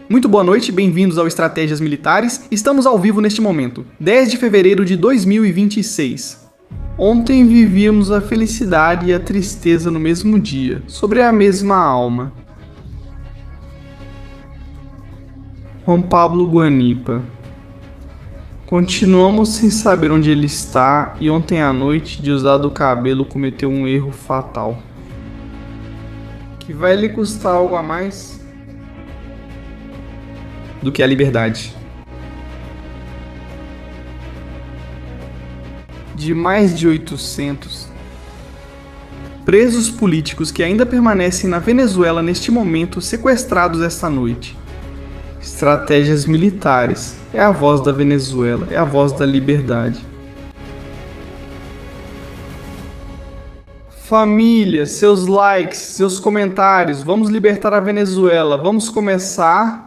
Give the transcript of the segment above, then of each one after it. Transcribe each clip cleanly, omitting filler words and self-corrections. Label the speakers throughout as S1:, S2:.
S1: Muito boa noite, bem-vindos ao Estratégias Militares. Estamos ao vivo neste momento, 10 de fevereiro de 2026. Ontem vivíamos a felicidade e a tristeza no mesmo dia, sobre a mesma alma. Juan Pablo Guanipa. Continuamos sem saber onde ele está e ontem à noite, Diosdado Cabello cometeu um erro fatal, que vai lhe custar algo a mais do que a liberdade. De mais de 800 presos políticos que ainda permanecem na Venezuela neste momento, sequestrados esta noite. Estratégias militares. É a voz da Venezuela, é a voz da liberdade. Família, seus likes, seus comentários, vamos libertar a Venezuela, vamos começar.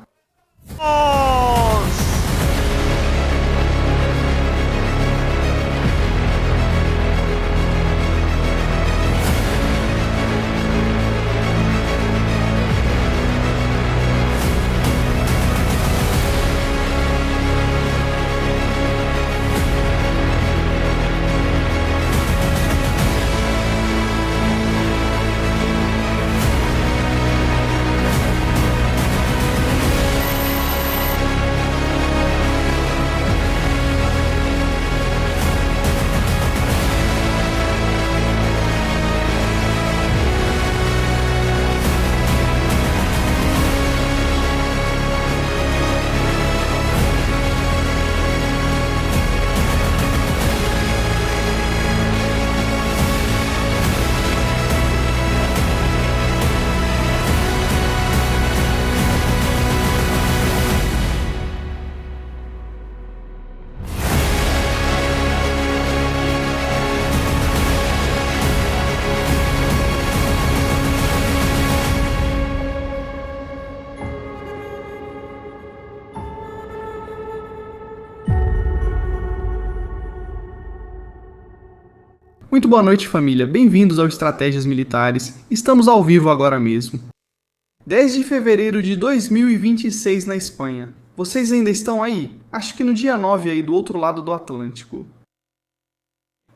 S1: Muito boa noite, família. Bem-vindos ao Estratégias Militares. Estamos ao vivo agora mesmo. 10 de fevereiro de 2026 na Espanha. Vocês ainda estão aí? Acho que no dia 9 aí do outro lado do Atlântico.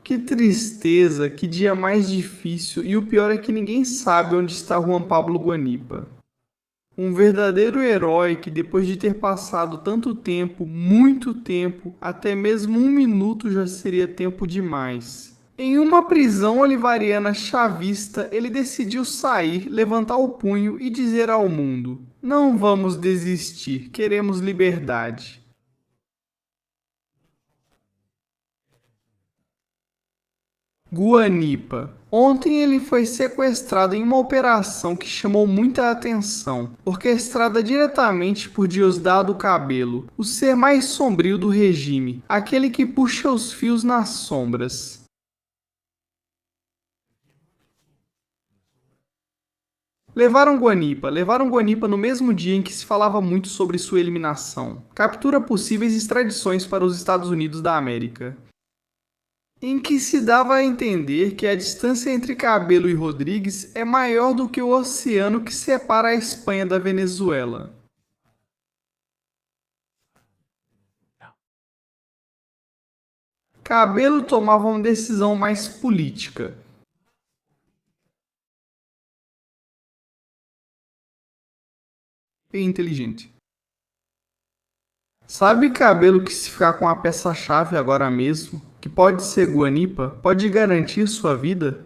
S1: Que tristeza, que dia mais difícil, e o pior é que ninguém sabe onde está Juan Pablo Guanipa. Um verdadeiro herói que, depois de ter passado tanto tempo, muito tempo, até mesmo 1 minuto já seria tempo demais. Em uma prisão olivariana chavista, ele decidiu sair, levantar o punho e dizer ao mundo: não vamos desistir, queremos liberdade. Guanipa. Ontem ele foi sequestrado em uma operação que chamou muita atenção, orquestrada diretamente por Diosdado Cabello, o ser mais sombrio do regime, aquele que puxa os fios nas sombras. Levaram Guanipa no mesmo dia em que se falava muito sobre sua eliminação. Captura possíveis extradições para os Estados Unidos da América. Em que se dava a entender que a distância entre Cabello e Rodrigues é maior do que o oceano que separa a Espanha da Venezuela. Cabello tomava uma decisão mais política. E inteligente. Sabe Cabello que se ficar com a peça-chave agora mesmo, que pode ser Guanipa, pode garantir sua vida?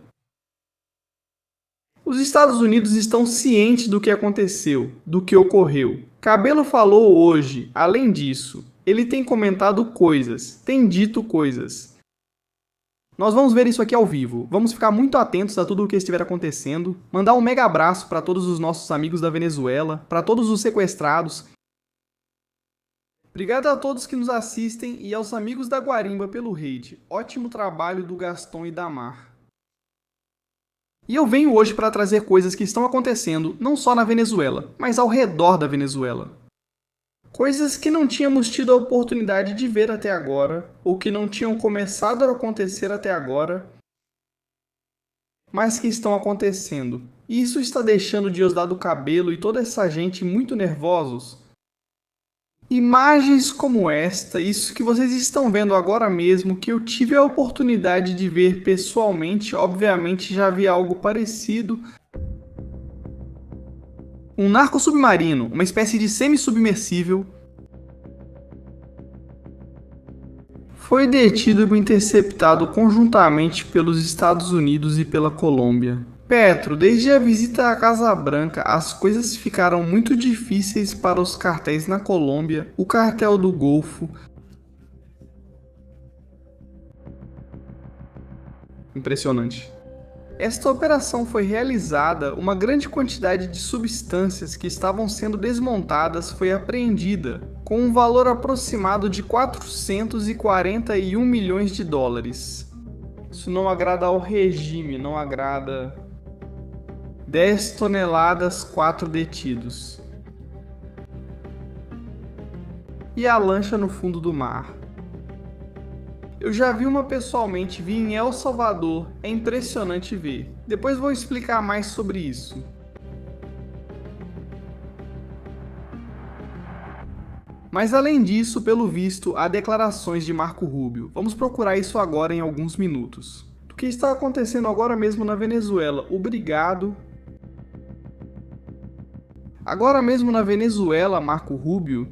S1: Os Estados Unidos estão cientes do que aconteceu, do que ocorreu. Cabello falou hoje, além disso, ele tem comentado coisas, tem dito coisas. Nós vamos ver isso aqui ao vivo, vamos ficar muito atentos a tudo o que estiver acontecendo, mandar um mega abraço para todos os nossos amigos da Venezuela, para todos os sequestrados. Obrigado a todos que nos assistem e aos amigos da Guarimba pelo raid. Ótimo trabalho do Gaston e da Mar. E eu venho hoje para trazer coisas que estão acontecendo não só na Venezuela, mas ao redor da Venezuela. Coisas que não tínhamos tido a oportunidade de ver até agora, ou que não tinham começado a acontecer até agora, mas que estão acontecendo. E isso está deixando Diosdado Cabello e toda essa gente muito nervosos, Imagens como esta, isso que vocês estão vendo agora mesmo, que eu tive a oportunidade de ver pessoalmente, obviamente já vi algo parecido. Um narco submarino, uma espécie de semi-submersível, foi detido e interceptado conjuntamente pelos Estados Unidos e pela Colômbia. Petro, desde a visita à Casa Branca, as coisas ficaram muito difíceis para os cartéis na Colômbia, o cartel do Golfo. Impressionante. Esta operação foi realizada, uma grande quantidade de substâncias que estavam sendo desmontadas foi apreendida, com um valor aproximado de 441 milhões de dólares. Isso não agrada ao regime, não agrada. 10 toneladas, 4 detidos. E a lancha no fundo do mar. Eu já vi uma pessoalmente, vi em El Salvador, é impressionante ver. Depois vou explicar mais sobre isso. Mas além disso, pelo visto, há declarações de Marco Rubio. Vamos procurar isso agora em alguns minutos. Do que está acontecendo agora mesmo na Venezuela? Obrigado. Agora mesmo na Venezuela, Marco Rubio,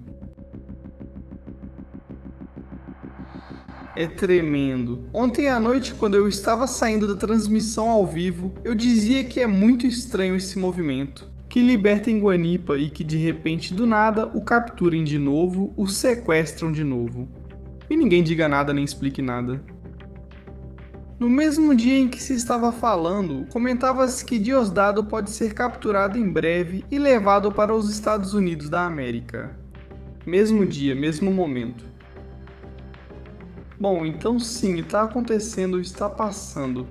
S1: é tremendo. Ontem à noite, quando eu estava saindo da transmissão ao vivo, eu dizia que é muito estranho esse movimento. Que libertem Guanipa e que de repente, do nada, o capturem de novo, o sequestram de novo. E ninguém diga nada nem explique nada. No mesmo dia em que se estava falando, comentava-se que Diosdado pode ser capturado em breve e levado para os Estados Unidos da América. Mesmo dia, mesmo momento. Bom, então sim, está acontecendo, está passando.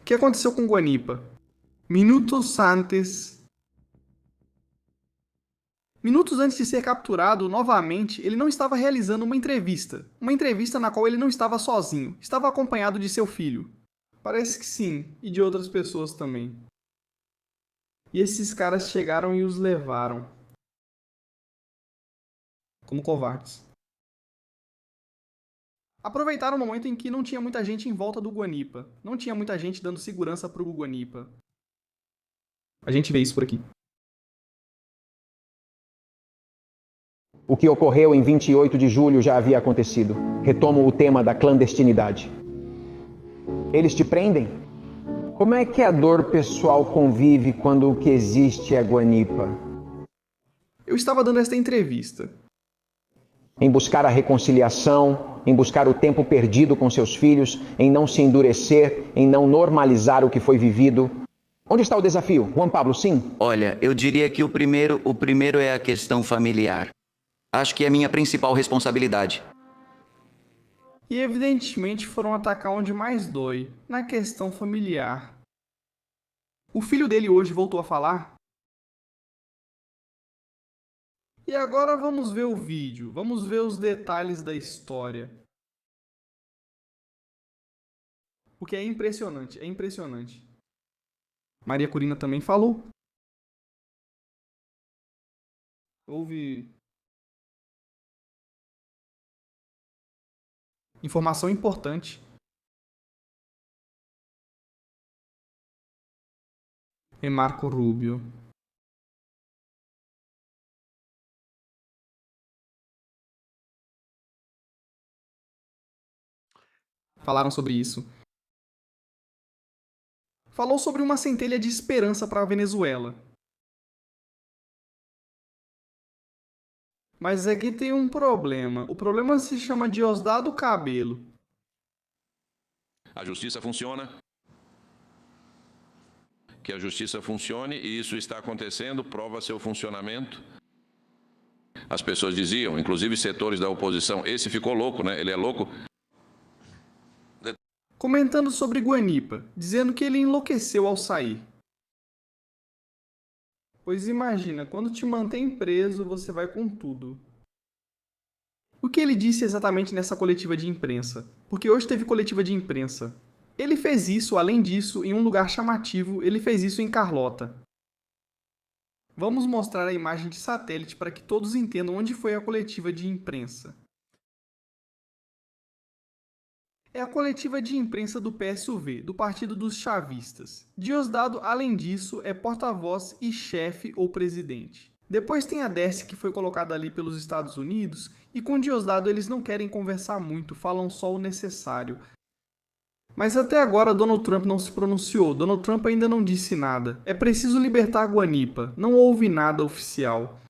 S1: O que aconteceu com Guanipa? Minutos antes de ser capturado novamente, ele não estava realizando uma entrevista na qual ele não estava sozinho, estava acompanhado de seu filho. Parece que sim, e de outras pessoas também. E esses caras chegaram e os levaram. Como covardes. Aproveitaram o momento em que não tinha muita gente em volta do Guanipa. Não tinha muita gente dando segurança pro Guanipa. A gente vê isso por aqui.
S2: O que ocorreu em 28 de julho já havia acontecido. Retomo o tema da clandestinidade. Eles te prendem? Como é que a dor pessoal convive quando o que existe é Guanipa?
S1: Eu estava dando esta entrevista.
S2: Em buscar a reconciliação, em buscar o tempo perdido com seus filhos, em não se endurecer, em não normalizar o que foi vivido. Onde está o desafio, Juan Pablo? Sim?
S3: Olha, eu diria que o primeiro é a questão familiar. Acho que é minha principal responsabilidade.
S1: E evidentemente foram atacar onde mais dói, na questão familiar. O filho dele hoje voltou a falar. E agora vamos ver o vídeo, vamos ver os detalhes da história. Porque é impressionante, é impressionante. Maria Corina também falou. Houve informação importante. E Marco Rubio. Falaram sobre isso. Falou sobre uma centelha de esperança para a Venezuela. Mas aqui tem um problema. O problema se chama Diosdado Cabello.
S4: A justiça funciona. Que a justiça funcione, e isso está acontecendo, prova seu funcionamento. As pessoas diziam, inclusive setores da oposição, esse ficou louco, né? Ele é louco.
S1: Comentando sobre Guanipa, dizendo que ele enlouqueceu ao sair. Pois imagina, quando te mantém preso, você vai com tudo. O que ele disse exatamente nessa coletiva de imprensa? Porque hoje teve coletiva de imprensa. Ele fez isso, além disso, em um lugar chamativo, ele fez isso em Carlota. Vamos mostrar a imagem de satélite para que todos entendam onde foi a coletiva de imprensa. É a coletiva de imprensa do PSUV, do Partido dos Chavistas. Diosdado, além disso, é porta-voz e chefe ou presidente. Depois tem a Dercy, que foi colocada ali pelos Estados Unidos, e com Diosdado eles não querem conversar muito, falam só o necessário. Mas até agora Donald Trump não se pronunciou, Donald Trump ainda não disse nada. É preciso libertar Guanipa, não houve nada oficial.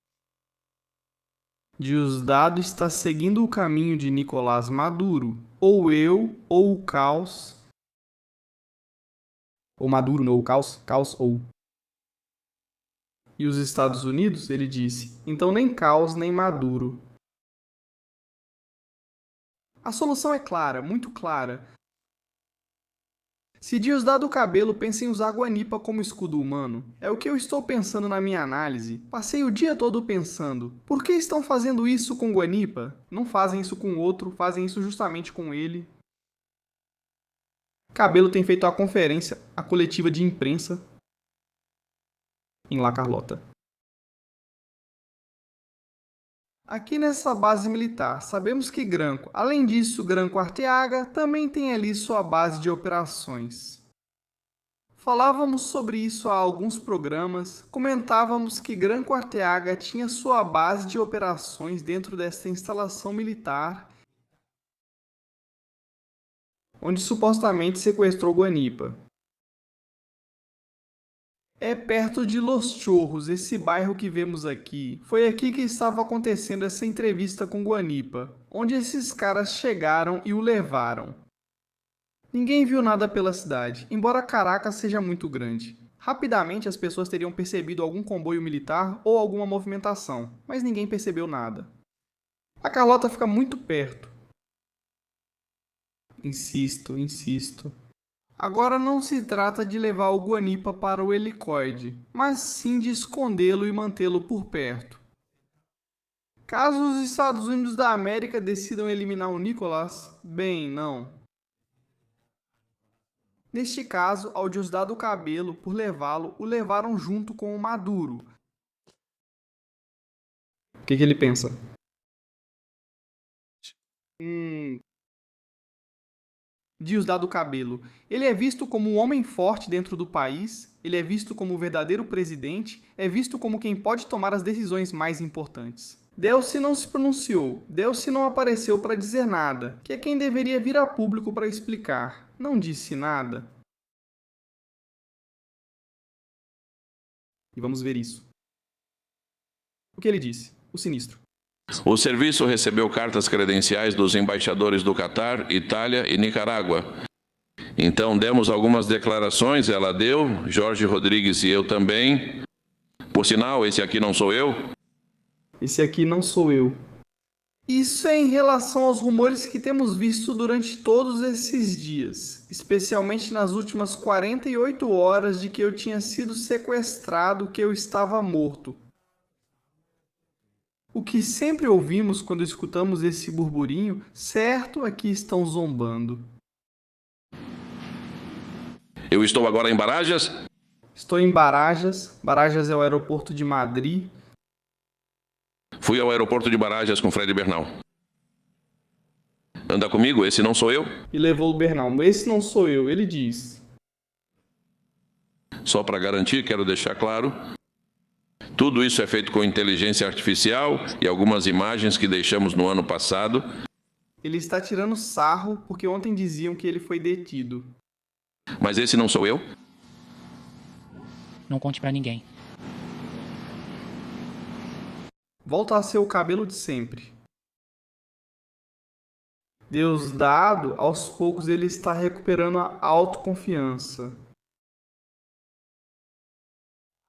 S1: Diosdado está seguindo o caminho de Nicolás Maduro. Ou eu, ou o caos. Ou Maduro, não, o caos, caos ou. E os Estados Unidos, ele disse, então nem caos nem Maduro. A solução é clara, muito clara. Se Diosdado Cabello pensa em usar Guanipa como escudo humano, é o que eu estou pensando na minha análise. Passei o dia todo pensando, por que estão fazendo isso com Guanipa? Não fazem isso com outro, fazem isso justamente com ele. Cabello tem feito a conferência, a coletiva de imprensa em La Carlota. Aqui nessa base militar, sabemos que Granco, além disso, Granco Arteaga também tem ali sua base de operações. Falávamos sobre isso há alguns programas, comentávamos que Granco Arteaga tinha sua base de operações dentro desta instalação militar, onde supostamente sequestrou Guanipa. É perto de Los Chorros, esse bairro que vemos aqui. Foi aqui que estava acontecendo essa entrevista com Guanipa, onde esses caras chegaram e o levaram. Ninguém viu nada pela cidade, embora Caracas seja muito grande. Rapidamente as pessoas teriam percebido algum comboio militar ou alguma movimentação, mas ninguém percebeu nada. A Carlota fica muito perto. Insisto. Agora não se trata de levar o Guanipa para o helicoide, mas sim de escondê-lo e mantê-lo por perto. Caso os Estados Unidos da América decidam eliminar o Nicolás, bem, não. Neste caso, ao Diosdado Cabello, por levá-lo, o levaram junto com o Maduro. O que ele pensa? Diosdado Cabello. Ele é visto como um homem forte dentro do país, ele é visto como o verdadeiro presidente, é visto como quem pode tomar as decisões mais importantes. Delcy não se pronunciou, Delcy não apareceu para dizer nada, que é quem deveria vir a público para explicar. Não disse nada. E vamos ver isso. O que ele disse? O sinistro.
S4: O serviço recebeu cartas credenciais dos embaixadores do Catar, Itália e Nicarágua. Então demos algumas declarações, ela deu, Jorge Rodrigues e eu também. Por sinal, esse aqui não sou eu.
S1: Esse aqui não sou eu. Isso é em relação aos rumores que temos visto durante todos esses dias, especialmente nas últimas 48 horas de que eu tinha sido sequestrado, que eu estava morto. O que sempre ouvimos quando escutamos esse burburinho, certo é que estão zombando.
S4: Eu estou agora em Barajas?
S1: Estou em Barajas. Barajas é o aeroporto de Madrid.
S4: Fui ao aeroporto de Barajas com Fred Bernal. Anda comigo, esse não sou eu?
S1: E levou o Bernal. Esse não sou eu, ele diz.
S4: Só para garantir, quero deixar claro, tudo isso é feito com inteligência artificial e algumas imagens que deixamos no ano passado.
S1: Ele está tirando sarro porque ontem diziam que ele foi detido.
S4: Mas esse não sou eu?
S5: Não conte pra ninguém.
S1: Volta a ser o Cabello de sempre. Diosdado, aos poucos ele está recuperando a autoconfiança.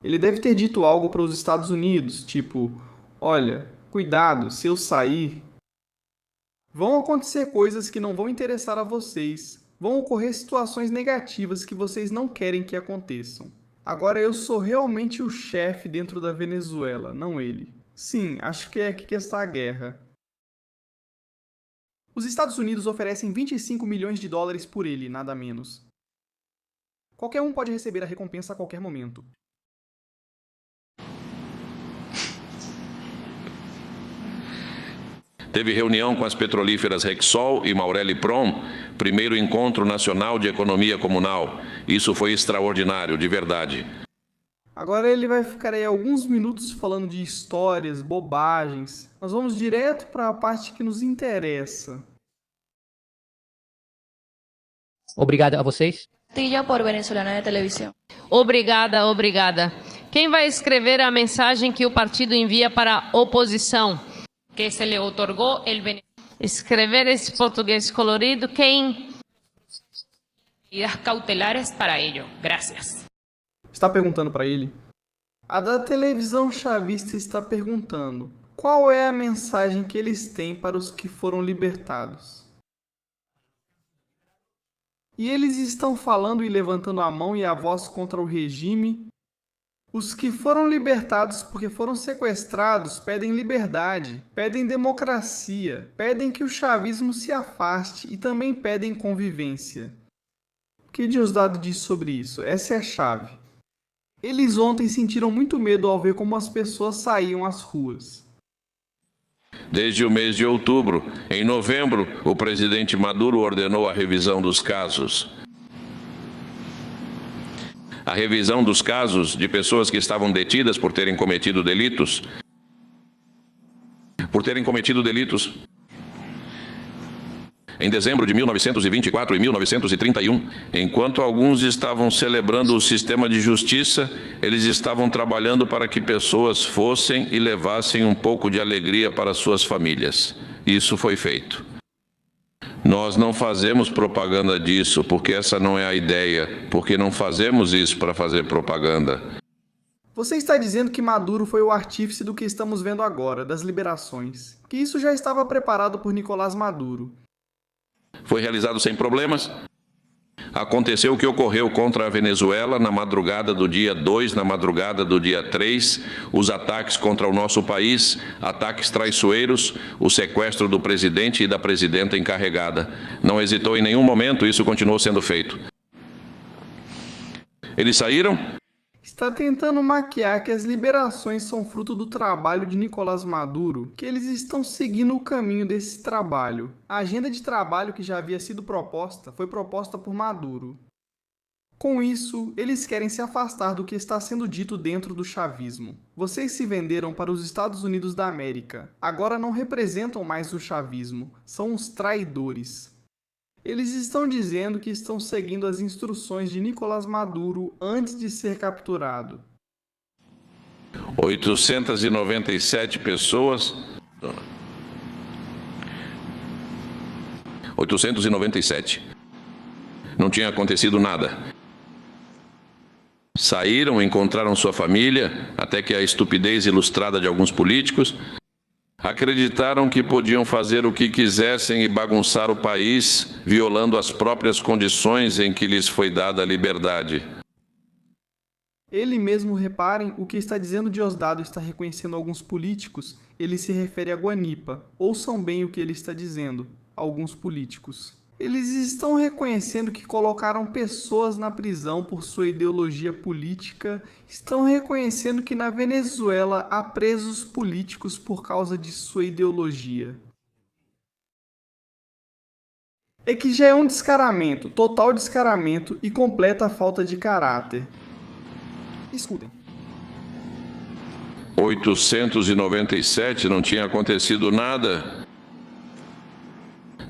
S1: Ele deve ter dito algo para os Estados Unidos, tipo, olha, cuidado, se eu sair, vão acontecer coisas que não vão interessar a vocês, vão ocorrer situações negativas que vocês não querem que aconteçam. Agora eu sou realmente o chefe dentro da Venezuela, não ele. Sim, acho que é aqui que está a guerra. Os Estados Unidos oferecem 25 milhões de dólares por ele, nada menos. Qualquer um pode receber a recompensa a qualquer momento.
S4: Teve reunião com as petrolíferas Rexol e Maurel e Prom, primeiro encontro nacional de economia comunal. Isso foi extraordinário, de verdade.
S1: Agora ele vai ficar aí alguns minutos falando de histórias, bobagens. Nós vamos direto para a parte que nos interessa.
S5: Obrigado a vocês.
S6: Castilla por Venezolana de Televisión.
S7: Obrigada, obrigada. Quem vai escrever a mensagem que o partido envia para a oposição?
S8: Que se le otorgó el beneficio
S7: Escrever esse português colorido, quem?
S8: de medidas cautelares para ello. Gracias.
S1: Está perguntando para ele? A da televisão chavista está perguntando: qual é a mensagem que eles têm para os que foram libertados? E eles estão falando e levantando a mão e a voz contra o regime. Os que foram libertados porque foram sequestrados pedem liberdade, pedem democracia, pedem que o chavismo se afaste e também pedem convivência. O que Diosdado diz sobre isso? Essa é a chave. Eles ontem sentiram muito medo ao ver como as pessoas saíam às ruas.
S4: Desde o mês de outubro, em novembro, o presidente Maduro ordenou a revisão dos casos. A revisão dos casos de pessoas que estavam detidas por terem cometido delitos. Em dezembro de 1924 e 1931, enquanto alguns estavam celebrando o sistema de justiça, eles estavam trabalhando para que pessoas fossem e levassem um pouco de alegria para suas famílias. Isso foi feito. Nós não fazemos propaganda disso, porque essa não é a ideia, porque não fazemos isso para fazer propaganda.
S1: Você está dizendo que Maduro foi o artífice do que estamos vendo agora, das liberações, que isso já estava preparado por Nicolás Maduro.
S4: Foi realizado sem problemas. Aconteceu o que ocorreu contra a Venezuela na madrugada do dia 2, na madrugada do dia 3, os ataques contra o nosso país, ataques traiçoeiros, o sequestro do presidente e da presidenta encarregada. Não hesitou em nenhum momento, isso continuou sendo feito. Eles saíram?
S1: Está tentando maquiar que as liberações são fruto do trabalho de Nicolás Maduro, que eles estão seguindo o caminho desse trabalho. A agenda de trabalho que já havia sido proposta foi proposta por Maduro. Com isso, eles querem se afastar do que está sendo dito dentro do chavismo. Vocês se venderam para os Estados Unidos da América. Agora não representam mais o chavismo, são os traidores. Eles estão dizendo que estão seguindo as instruções de Nicolás Maduro antes de ser capturado.
S4: 897 pessoas... 897. Não tinha acontecido nada. Saíram, encontraram sua família, até que a estupidez ilustrada de alguns políticos acreditaram que podiam fazer o que quisessem e bagunçar o país, violando as próprias condições em que lhes foi dada a liberdade.
S1: Ele mesmo, reparem, o que está dizendo Diosdado está reconhecendo alguns políticos, ele se refere a Guanipa. Ouçam bem o que ele está dizendo, alguns políticos. Eles estão reconhecendo que colocaram pessoas na prisão por sua ideologia política, estão reconhecendo que na Venezuela há presos políticos por causa de sua ideologia. É que já é um descaramento, total descaramento e completa falta de caráter. Escutem.
S4: 897, não tinha acontecido nada.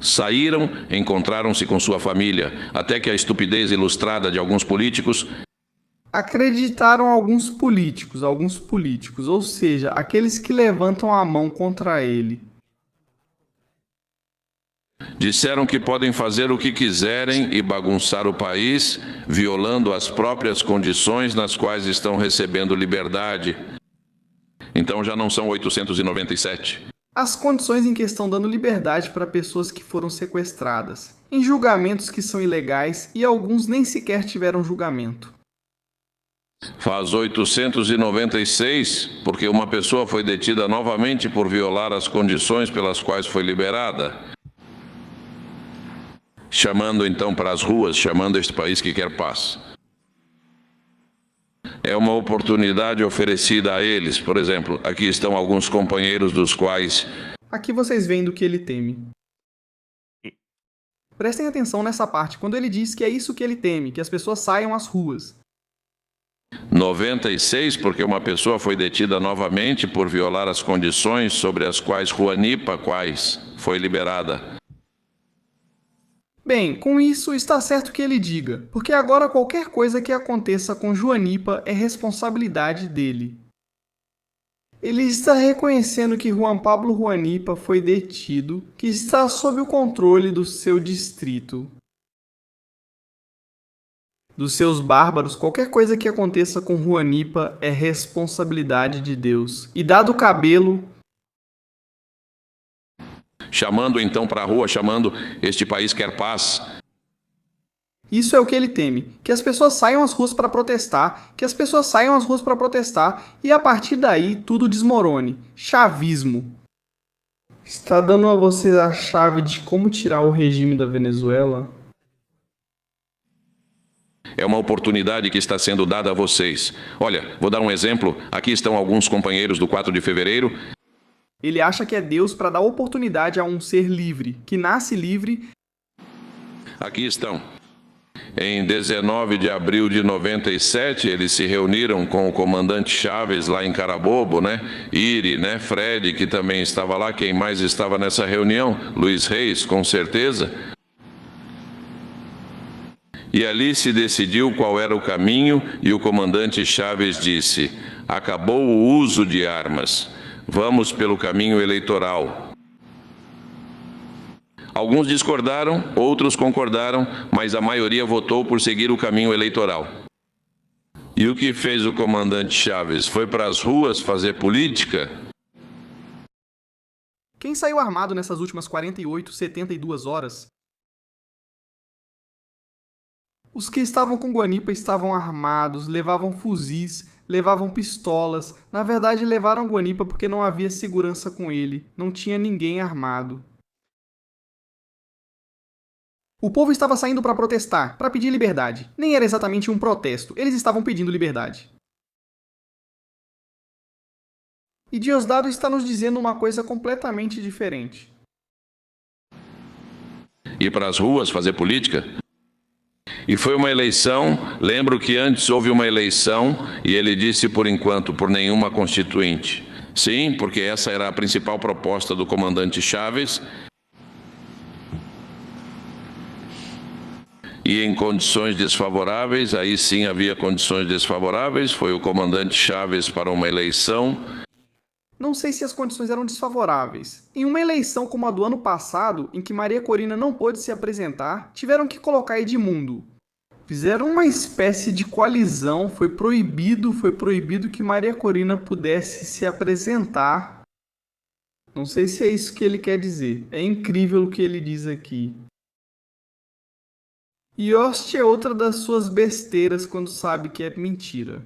S4: Saíram, encontraram-se com sua família, até que a estupidez ilustrada de alguns políticos...
S1: Acreditaram alguns políticos, ou seja, aqueles que levantam a mão contra ele.
S4: Disseram que podem fazer o que quiserem e bagunçar o país, violando as próprias condições nas quais estão recebendo liberdade. Então já não são 897.
S1: As condições em que estão dando liberdade para pessoas que foram sequestradas, em julgamentos que são ilegais e alguns nem sequer tiveram julgamento.
S4: Faz 896, porque uma pessoa foi detida novamente por violar as condições pelas quais foi liberada. Chamando então para as ruas, chamando este país que quer paz. É uma oportunidade oferecida a eles. Por exemplo, aqui estão alguns companheiros dos quais
S1: Aqui vocês veem do que ele teme. Prestem atenção nessa parte, quando ele diz que é isso que ele teme, que as pessoas saiam às ruas.
S4: 96, porque uma pessoa foi detida novamente por violar as condições sobre as quais Juanipa foi liberada.
S1: Bem, com isso está certo que ele diga, porque agora qualquer coisa que aconteça com Juanipa é responsabilidade dele. Ele está reconhecendo que Juan Pablo Juanipa foi detido, que está sob o controle do seu distrito. Dos seus bárbaros, qualquer coisa que aconteça com Juanipa é responsabilidade de Deus. E dado o cabelo,
S4: Chamando então para a rua, chamando este país quer paz.
S1: isso é o que ele teme, que as pessoas saiam às ruas para protestar, que as pessoas saiam às ruas para protestar e a partir daí tudo desmorone. Chavismo. Está dando a vocês a chave de como tirar o regime da Venezuela?
S4: É uma oportunidade que está sendo dada a vocês. Olha, vou dar um exemplo. Aqui estão alguns companheiros do 4 de fevereiro.
S1: Ele acha que é Deus para dar oportunidade a um ser livre, que nasce livre.
S4: Aqui estão. Em 19 de abril de 97, eles se reuniram com o comandante Chaves lá em Carabobo, né? Iri, né? Fred, que também estava lá. Quem mais estava nessa reunião? Luiz Reis, com certeza. E ali se decidiu qual era o caminho e o comandante Chaves disse: acabou o uso de armas. Vamos pelo caminho eleitoral. Alguns discordaram, outros concordaram, mas a maioria votou por seguir o caminho eleitoral. E o que fez o comandante Chaves? Foi para as ruas fazer política?
S1: Quem saiu armado nessas últimas 48, 72 horas? Os que estavam com Guanipa estavam armados, levavam fuzis, levavam pistolas. Na verdade, levaram Guanipa porque não havia segurança com ele. Não tinha ninguém armado. O povo estava saindo para protestar, para pedir liberdade. Nem era exatamente um protesto, eles estavam pedindo liberdade. E Diosdado está nos dizendo uma coisa completamente diferente.
S4: Ir para as ruas fazer política? E foi uma eleição, lembro que antes houve uma eleição e ele disse por enquanto, por nenhuma constituinte. Sim, porque essa era a principal proposta do comandante Chaves. E em condições desfavoráveis, aí sim havia condições desfavoráveis, foi o comandante Chaves para uma eleição.
S1: Não sei se as condições eram desfavoráveis. Em uma eleição como a do ano passado, em que Maria Corina não pôde se apresentar, tiveram que colocar Edmundo. Fizeram uma espécie de coalizão, foi proibido que Maria Corina pudesse se apresentar. Não sei se é isso que ele quer dizer. É incrível o que ele diz aqui. Yost é outra das suas besteiras quando sabe que é mentira.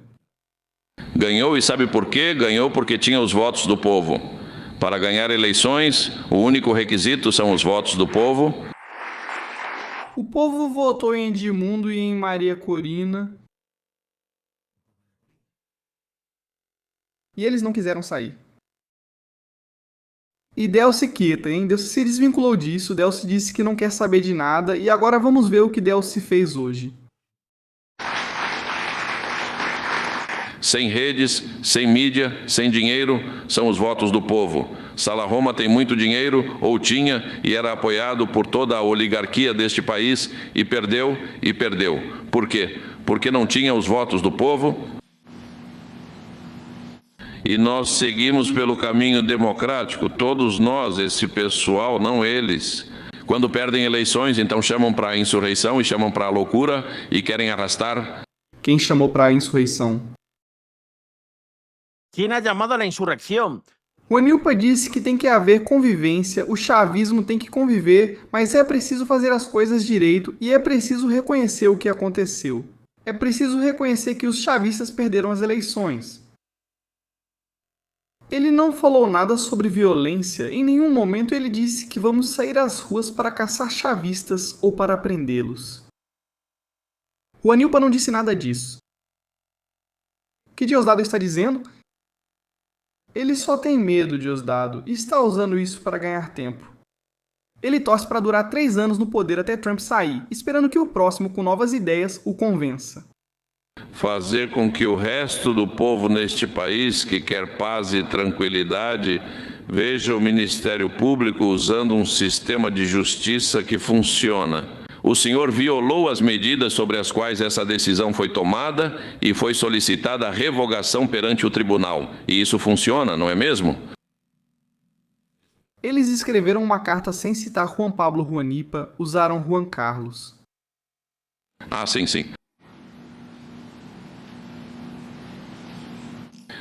S4: Ganhou e sabe por quê? Ganhou porque tinha os votos do povo. Para ganhar eleições, o único requisito são os votos do povo.
S1: O povo votou em Edmundo e em Maria Corina. E eles não quiseram sair. E Delcy quieta, hein? Delcy se desvinculou disso, Delcy disse que não quer saber de nada, e agora vamos ver o que Delcy fez hoje.
S4: Sem redes, sem mídia, sem dinheiro, são os votos do povo. Sala Roma tem muito dinheiro, ou tinha, e era apoiado por toda a oligarquia deste país, e perdeu. Por quê? Porque não tinha os votos do povo. E nós seguimos pelo caminho democrático, todos nós, esse pessoal, não eles. Quando perdem eleições, então chamam para a insurreição e chamam para a loucura e querem arrastar.
S1: Quem chamou para a insurreição?
S9: ¿Quién ha llamado a la insurrección?
S1: O Anilpa disse que tem que haver convivência, o chavismo tem que conviver, mas é preciso fazer as coisas direito e é preciso reconhecer o que aconteceu. É preciso reconhecer que os chavistas perderam as eleições. Ele não falou nada sobre violência, em nenhum momento ele disse que vamos sair às ruas para caçar chavistas ou para prendê-los. O Anilpa não disse nada disso. que Diosdado está dizendo? Ele só tem medo, Diosdado, e está usando isso para ganhar tempo. Ele torce para durar 3 anos no poder até Trump sair, esperando que o próximo, com novas ideias, o convença.
S4: Fazer com que o resto do povo neste país, que quer paz e tranquilidade, veja o Ministério Público usando um sistema de justiça que funciona. O senhor violou as medidas sobre as quais essa decisão foi tomada e foi solicitada a revogação perante o tribunal. E isso funciona, não é mesmo?
S1: Eles escreveram uma carta sem citar Juan Pablo Juanipa, usaram Juan Carlos.
S4: Ah, sim.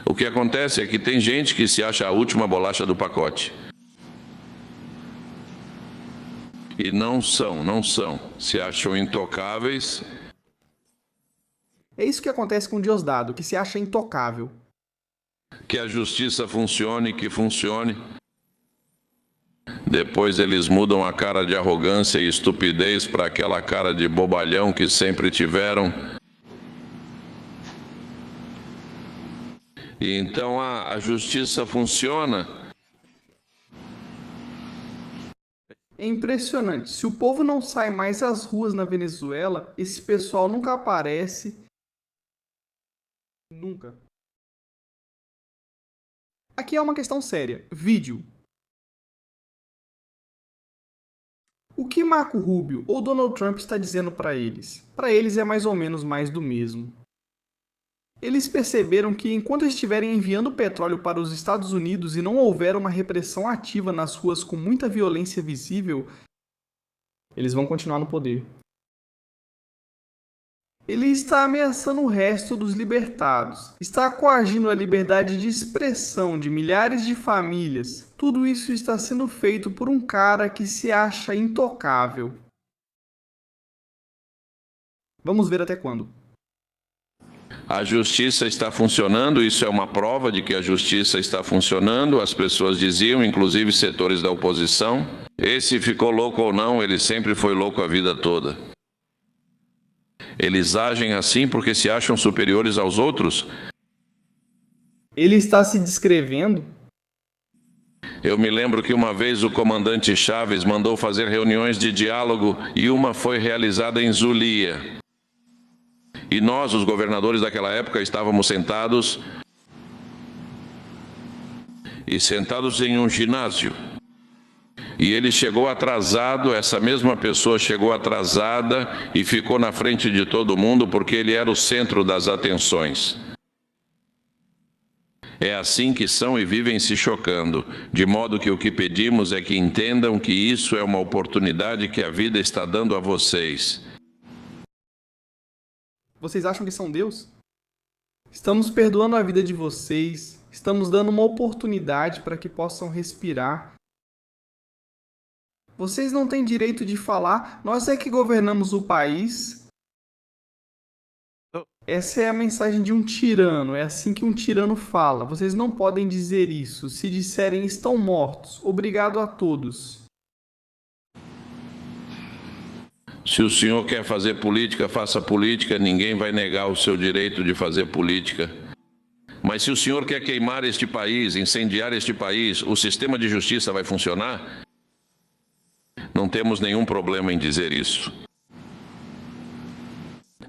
S4: O que acontece é que tem gente que se acha a última bolacha do pacote. E não são. Se acham intocáveis.
S1: É isso que acontece com Diosdado, que se acha intocável.
S4: Que a justiça funcione, que funcione. Depois eles mudam a cara de arrogância e estupidez para aquela cara de bobalhão que sempre tiveram. E então a justiça funciona.
S1: É impressionante. Se o povo não sai mais às ruas na Venezuela, esse pessoal nunca aparece. Nunca. Aqui é uma questão séria. Vídeo. O que Marco Rubio ou Donald Trump está dizendo para eles? Para eles é mais ou menos mais do mesmo. Eles perceberam que enquanto estiverem enviando petróleo para os Estados Unidos e não houver uma repressão ativa nas ruas com muita violência visível, eles vão continuar no poder. Ele está ameaçando o resto dos libertados, está coagindo a liberdade de expressão de milhares de famílias. Tudo isso está sendo feito por um cara que se acha intocável. Vamos ver até quando.
S4: A justiça está funcionando, isso é uma prova de que a justiça está funcionando. As pessoas diziam, inclusive setores da oposição, esse ficou louco ou não, ele sempre foi louco a vida toda. Eles agem assim porque se acham superiores aos outros?
S1: Ele está se descrevendo?
S4: Eu me lembro que uma vez o comandante Chaves mandou fazer reuniões de diálogo e uma foi realizada em Zulia. E nós, os governadores daquela época, estávamos sentados em um ginásio. E ele chegou atrasado, essa mesma pessoa chegou atrasada e ficou na frente de todo mundo porque ele era o centro das atenções. É assim que são e vivem se chocando, de modo que o que pedimos é que entendam que isso é uma oportunidade que a vida está dando a vocês.
S1: Vocês acham que são Deus? Estamos perdoando a vida de vocês, estamos dando uma oportunidade para que possam respirar. Vocês não têm direito de falar, nós é que governamos o país. Essa é a mensagem de um tirano, é assim que um tirano fala. Vocês não podem dizer isso, se disserem estão mortos. Obrigado a todos.
S4: Se o senhor quer fazer política, faça política, ninguém vai negar o seu direito de fazer política. Mas se o senhor quer queimar este país, incendiar este país, o sistema de justiça vai funcionar? Não temos nenhum problema em dizer isso.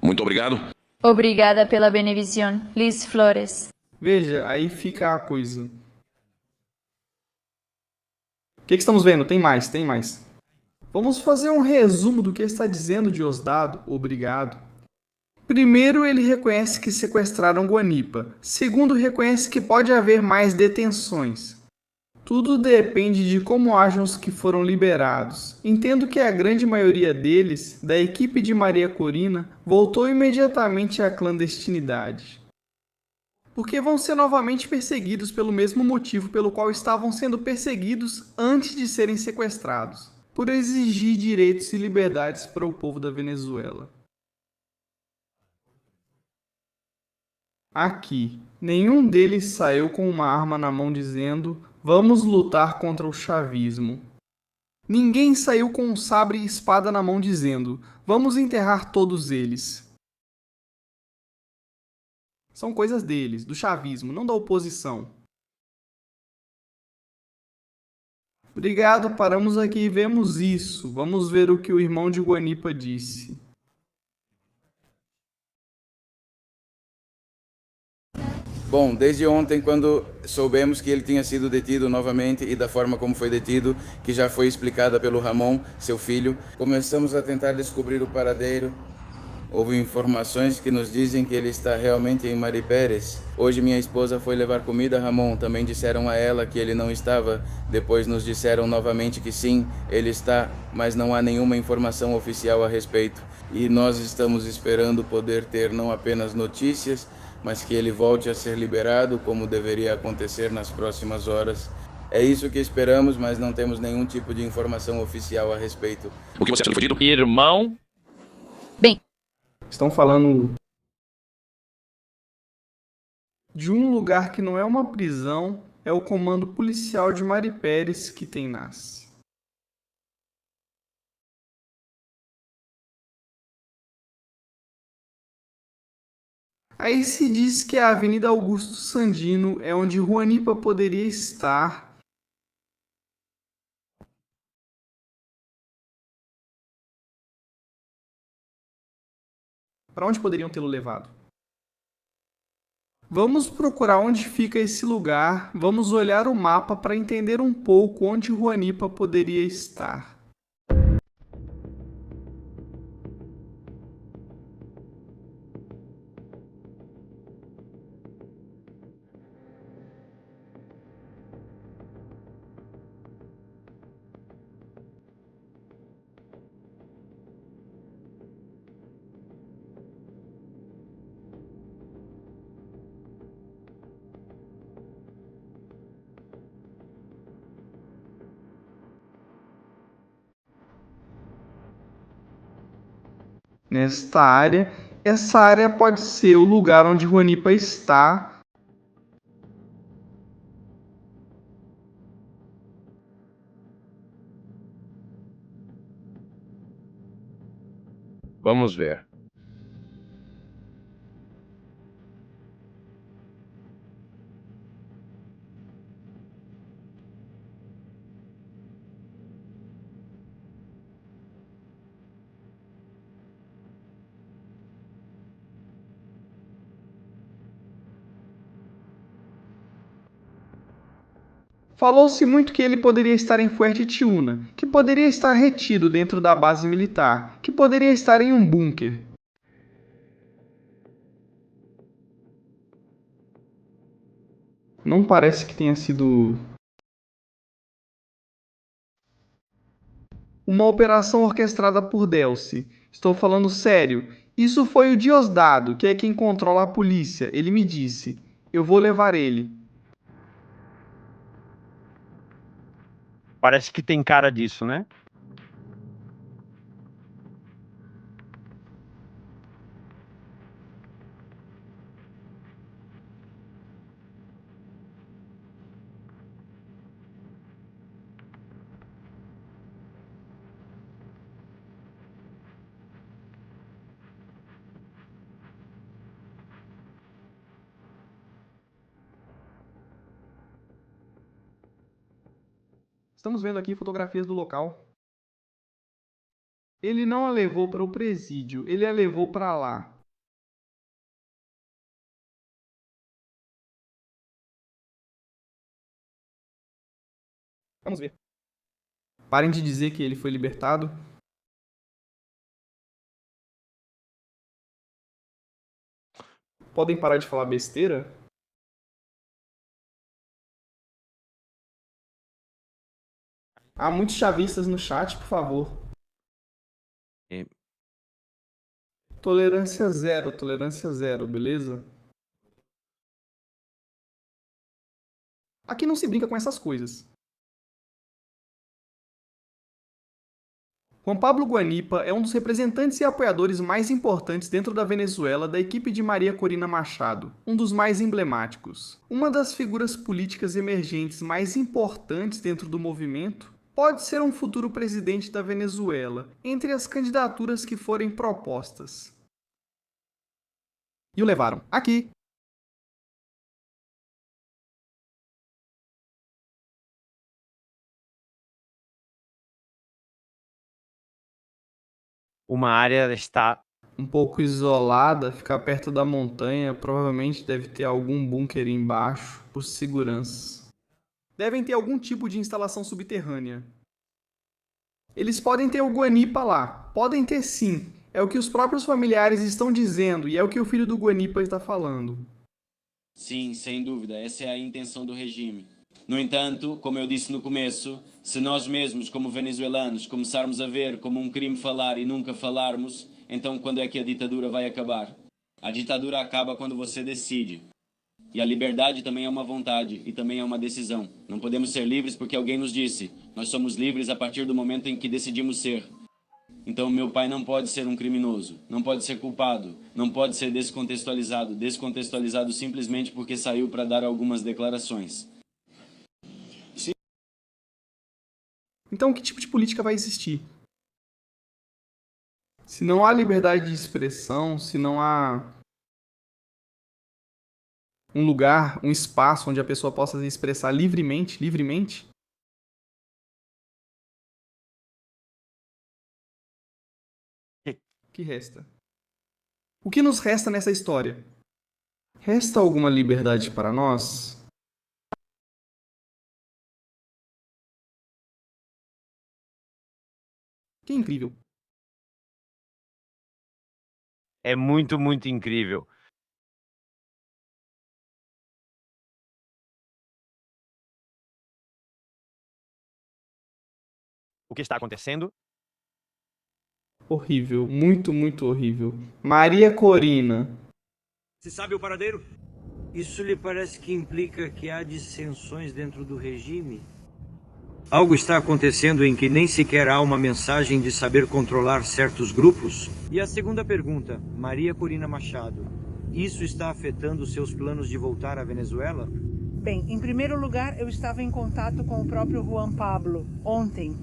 S4: Muito obrigado.
S6: Obrigada pela benevisión, Liz Flores.
S1: Veja, aí fica a coisa. O que estamos vendo? Tem mais. Vamos fazer um resumo do que está dizendo Diosdado. Obrigado. Primeiro, ele reconhece que sequestraram Guanipa. Segundo, reconhece que pode haver mais detenções. Tudo depende de como agem os que foram liberados. Entendo que a grande maioria deles, da equipe de Maria Corina, voltou imediatamente à clandestinidade. Porque vão ser novamente perseguidos pelo mesmo motivo pelo qual estavam sendo perseguidos antes de serem sequestrados. Por exigir direitos e liberdades para o povo da Venezuela. Aqui, nenhum deles saiu com uma arma na mão dizendo vamos lutar contra o chavismo. Ninguém saiu com um sabre e espada na mão dizendo vamos enterrar todos eles. São coisas deles, do chavismo, não da oposição. Obrigado, paramos aqui e vemos isso. Vamos ver o que o irmão de Guanipa disse.
S10: Bom, desde ontem, quando soubemos que ele tinha sido detido novamente e da forma como foi detido, que já foi explicada pelo Ramon, seu filho, começamos a tentar descobrir o paradeiro. Houve informações que nos dizem que ele está realmente em Maripérez. Hoje minha esposa foi levar comida a Ramon. Também disseram a ela que ele não estava. Depois nos disseram novamente que sim, ele está, mas não há nenhuma informação oficial a respeito. E nós estamos esperando poder ter não apenas notícias, mas que ele volte a ser liberado, como deveria acontecer nas próximas horas. É isso que esperamos, mas não temos nenhum tipo de informação oficial a respeito.
S4: O que você acha do que foi dito?
S9: Irmão,
S1: Estão falando de um lugar que não é uma prisão, é o comando policial de Maripérez que tem nasce. Aí se diz que a Avenida Augusto Sandino é onde Juanipa poderia estar. Para onde poderiam tê-lo levado? Vamos procurar onde fica esse lugar, vamos olhar o mapa para entender um pouco onde Juanipa poderia estar. Nesta área, essa área pode ser o lugar onde Juanipa está.
S9: vamos ver.
S1: Falou-se muito que ele poderia estar em Fuerte Tiuna, que poderia estar retido dentro da base militar, que poderia estar em um bunker. Não parece que tenha sido uma operação orquestrada por Delcy. Estou falando sério. Isso foi o Diosdado, que é quem controla a polícia. Ele me disse: eu vou levar ele.
S9: Parece que tem cara disso, né?
S1: Estamos vendo aqui fotografias do local. Ele não a levou para o presídio, ele a levou para lá. Vamos ver. Parem de dizer que ele foi libertado. Podem parar de falar besteira? Há muitos chavistas no chat, por favor.
S9: É.
S1: Tolerância zero, beleza? Aqui não se brinca com essas coisas. Juan Pablo Guanipa é um dos representantes e apoiadores mais importantes dentro da Venezuela da equipe de Maria Corina Machado, um dos mais emblemáticos. Uma das figuras políticas emergentes mais importantes dentro do movimento, pode ser um futuro presidente da Venezuela, entre as candidaturas que forem propostas. E o levaram aqui,
S9: uma área está
S1: um pouco isolada, ficar perto da montanha, provavelmente deve ter algum bunker embaixo, por segurança. Devem ter algum tipo de instalação subterrânea. Eles podem ter o Guanipa lá, podem ter sim. É o que os próprios familiares estão dizendo e é o que o filho do Guanipa está falando.
S11: Sim, sem dúvida, essa é a intenção do regime. No entanto, como eu disse no começo, se nós mesmos, como venezuelanos, começarmos a ver como um crime falar e nunca falarmos, então quando é que a ditadura vai acabar? A ditadura acaba quando você decide. E a liberdade também é uma vontade e também é uma decisão. Não podemos ser livres porque alguém nos disse. Nós somos livres a partir do momento em que decidimos ser. Então meu pai não pode ser um criminoso, não pode ser culpado, não pode ser descontextualizado simplesmente porque saiu para dar algumas declarações.
S1: Então, que tipo de política vai existir? Se não há liberdade de expressão, se não há um lugar, um espaço onde a pessoa possa se expressar livremente, o que resta? O que nos resta nessa história? Resta alguma liberdade para nós? Que incrível.
S9: é muito, muito incrível. O que está acontecendo?
S1: Horrível, muito, muito horrível. Maria Corina.
S12: Você sabe o paradeiro? Isso lhe parece que implica que há dissensões dentro do regime? Algo está acontecendo em que nem sequer há uma mensagem de saber controlar certos grupos? E a segunda pergunta, Maria Corina Machado. Isso está afetando seus planos de voltar à Venezuela?
S13: Bem, em primeiro lugar, eu estava em contato com o próprio Juan Pablo ontem.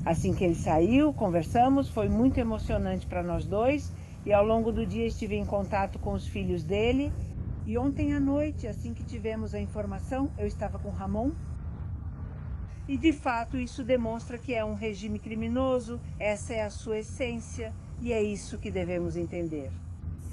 S13: Assim que ele saiu, conversamos, foi muito emocionante para nós dois. E ao longo do dia estive em contato com os filhos dele. E ontem à noite, assim que tivemos a informação, eu estava com Ramon. E de fato isso demonstra que é um regime criminoso, essa é a sua essência e é isso que devemos entender.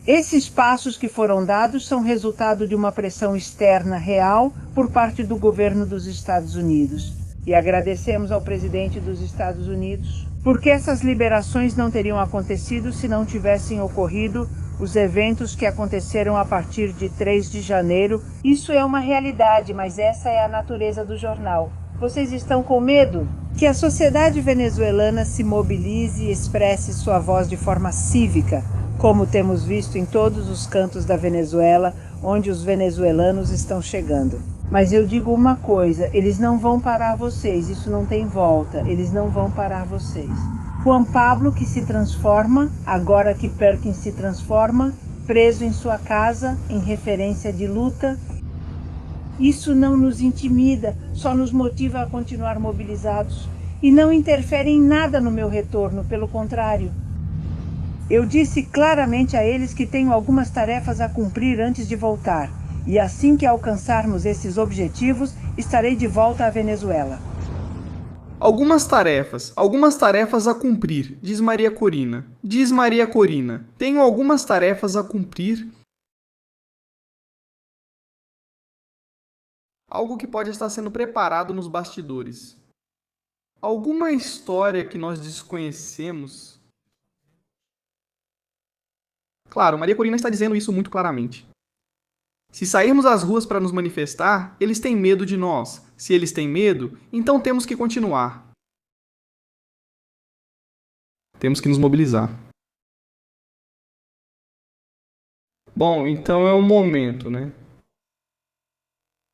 S13: Esses passos que foram dados são resultado de uma pressão externa real por parte do governo dos Estados Unidos. E agradecemos ao presidente dos Estados Unidos, porque essas liberações não teriam acontecido se não tivessem ocorrido os eventos que aconteceram a partir de 3 de janeiro. Isso é uma realidade, mas essa é a natureza do jornal. Vocês estão com medo? Que a sociedade venezuelana se mobilize e expresse sua voz de forma cívica, como temos visto em todos os cantos da Venezuela, onde os venezuelanos estão chegando. Mas eu digo uma coisa, eles não vão parar vocês, isso não tem volta, eles não vão parar vocês. Juan Pablo que se transforma, agora que Perkins se transforma, preso em sua casa, em referência de luta. Isso não nos intimida, só nos motiva a continuar mobilizados. E não interfere em nada no meu retorno, pelo contrário. Eu disse claramente a eles que tenho algumas tarefas a cumprir antes de voltar. E assim que alcançarmos esses objetivos, estarei de volta à Venezuela.
S1: Algumas tarefas a cumprir, diz Maria Corina. Diz Maria Corina, tenho algumas tarefas a cumprir. Algo que pode estar sendo preparado nos bastidores. Alguma história que nós desconhecemos. Claro, Maria Corina está dizendo isso muito claramente. Se sairmos às ruas para nos manifestar, eles têm medo de nós. Se eles têm medo, então temos que continuar. Temos que nos mobilizar. Bom, então é o momento, né?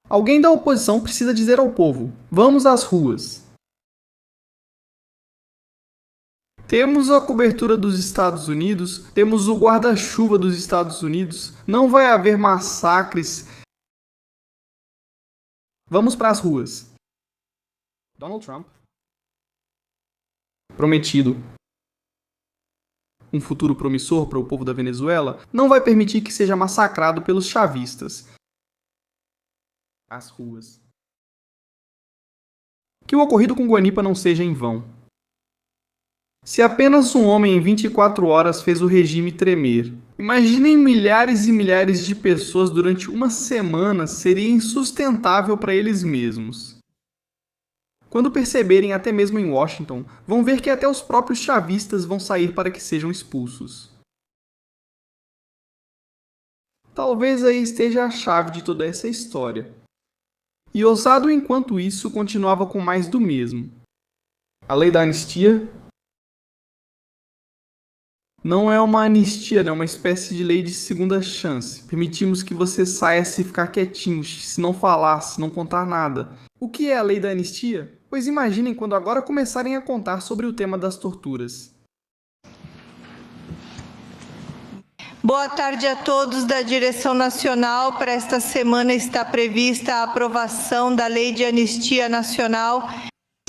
S1: Alguém da oposição precisa dizer ao povo: vamos às ruas. Temos a cobertura dos Estados Unidos, temos o guarda-chuva dos Estados Unidos, não vai haver massacres. Vamos para as ruas. Donald Trump, prometido um futuro promissor para o povo da Venezuela, não vai permitir que seja massacrado pelos chavistas. As ruas. Que o ocorrido com Guanipa não seja em vão. Se apenas um homem em 24 horas fez o regime tremer, imaginem milhares e milhares de pessoas durante uma semana, seria insustentável para eles mesmos. Quando perceberem, até mesmo em Washington, vão ver que até os próprios chavistas vão sair para que sejam expulsos. Talvez aí esteja a chave de toda essa história. E ousado enquanto isso continuava com mais do mesmo. A lei da anistia não é uma anistia, é uma espécie de lei de segunda chance. Permitimos que você saia se ficar quietinho, se não falar, se não contar nada. O que é a lei da anistia? Pois imaginem quando agora começarem a contar sobre o tema das torturas.
S14: Boa tarde a todos da Direção Nacional. Para esta semana está prevista a aprovação da Lei de Anistia Nacional.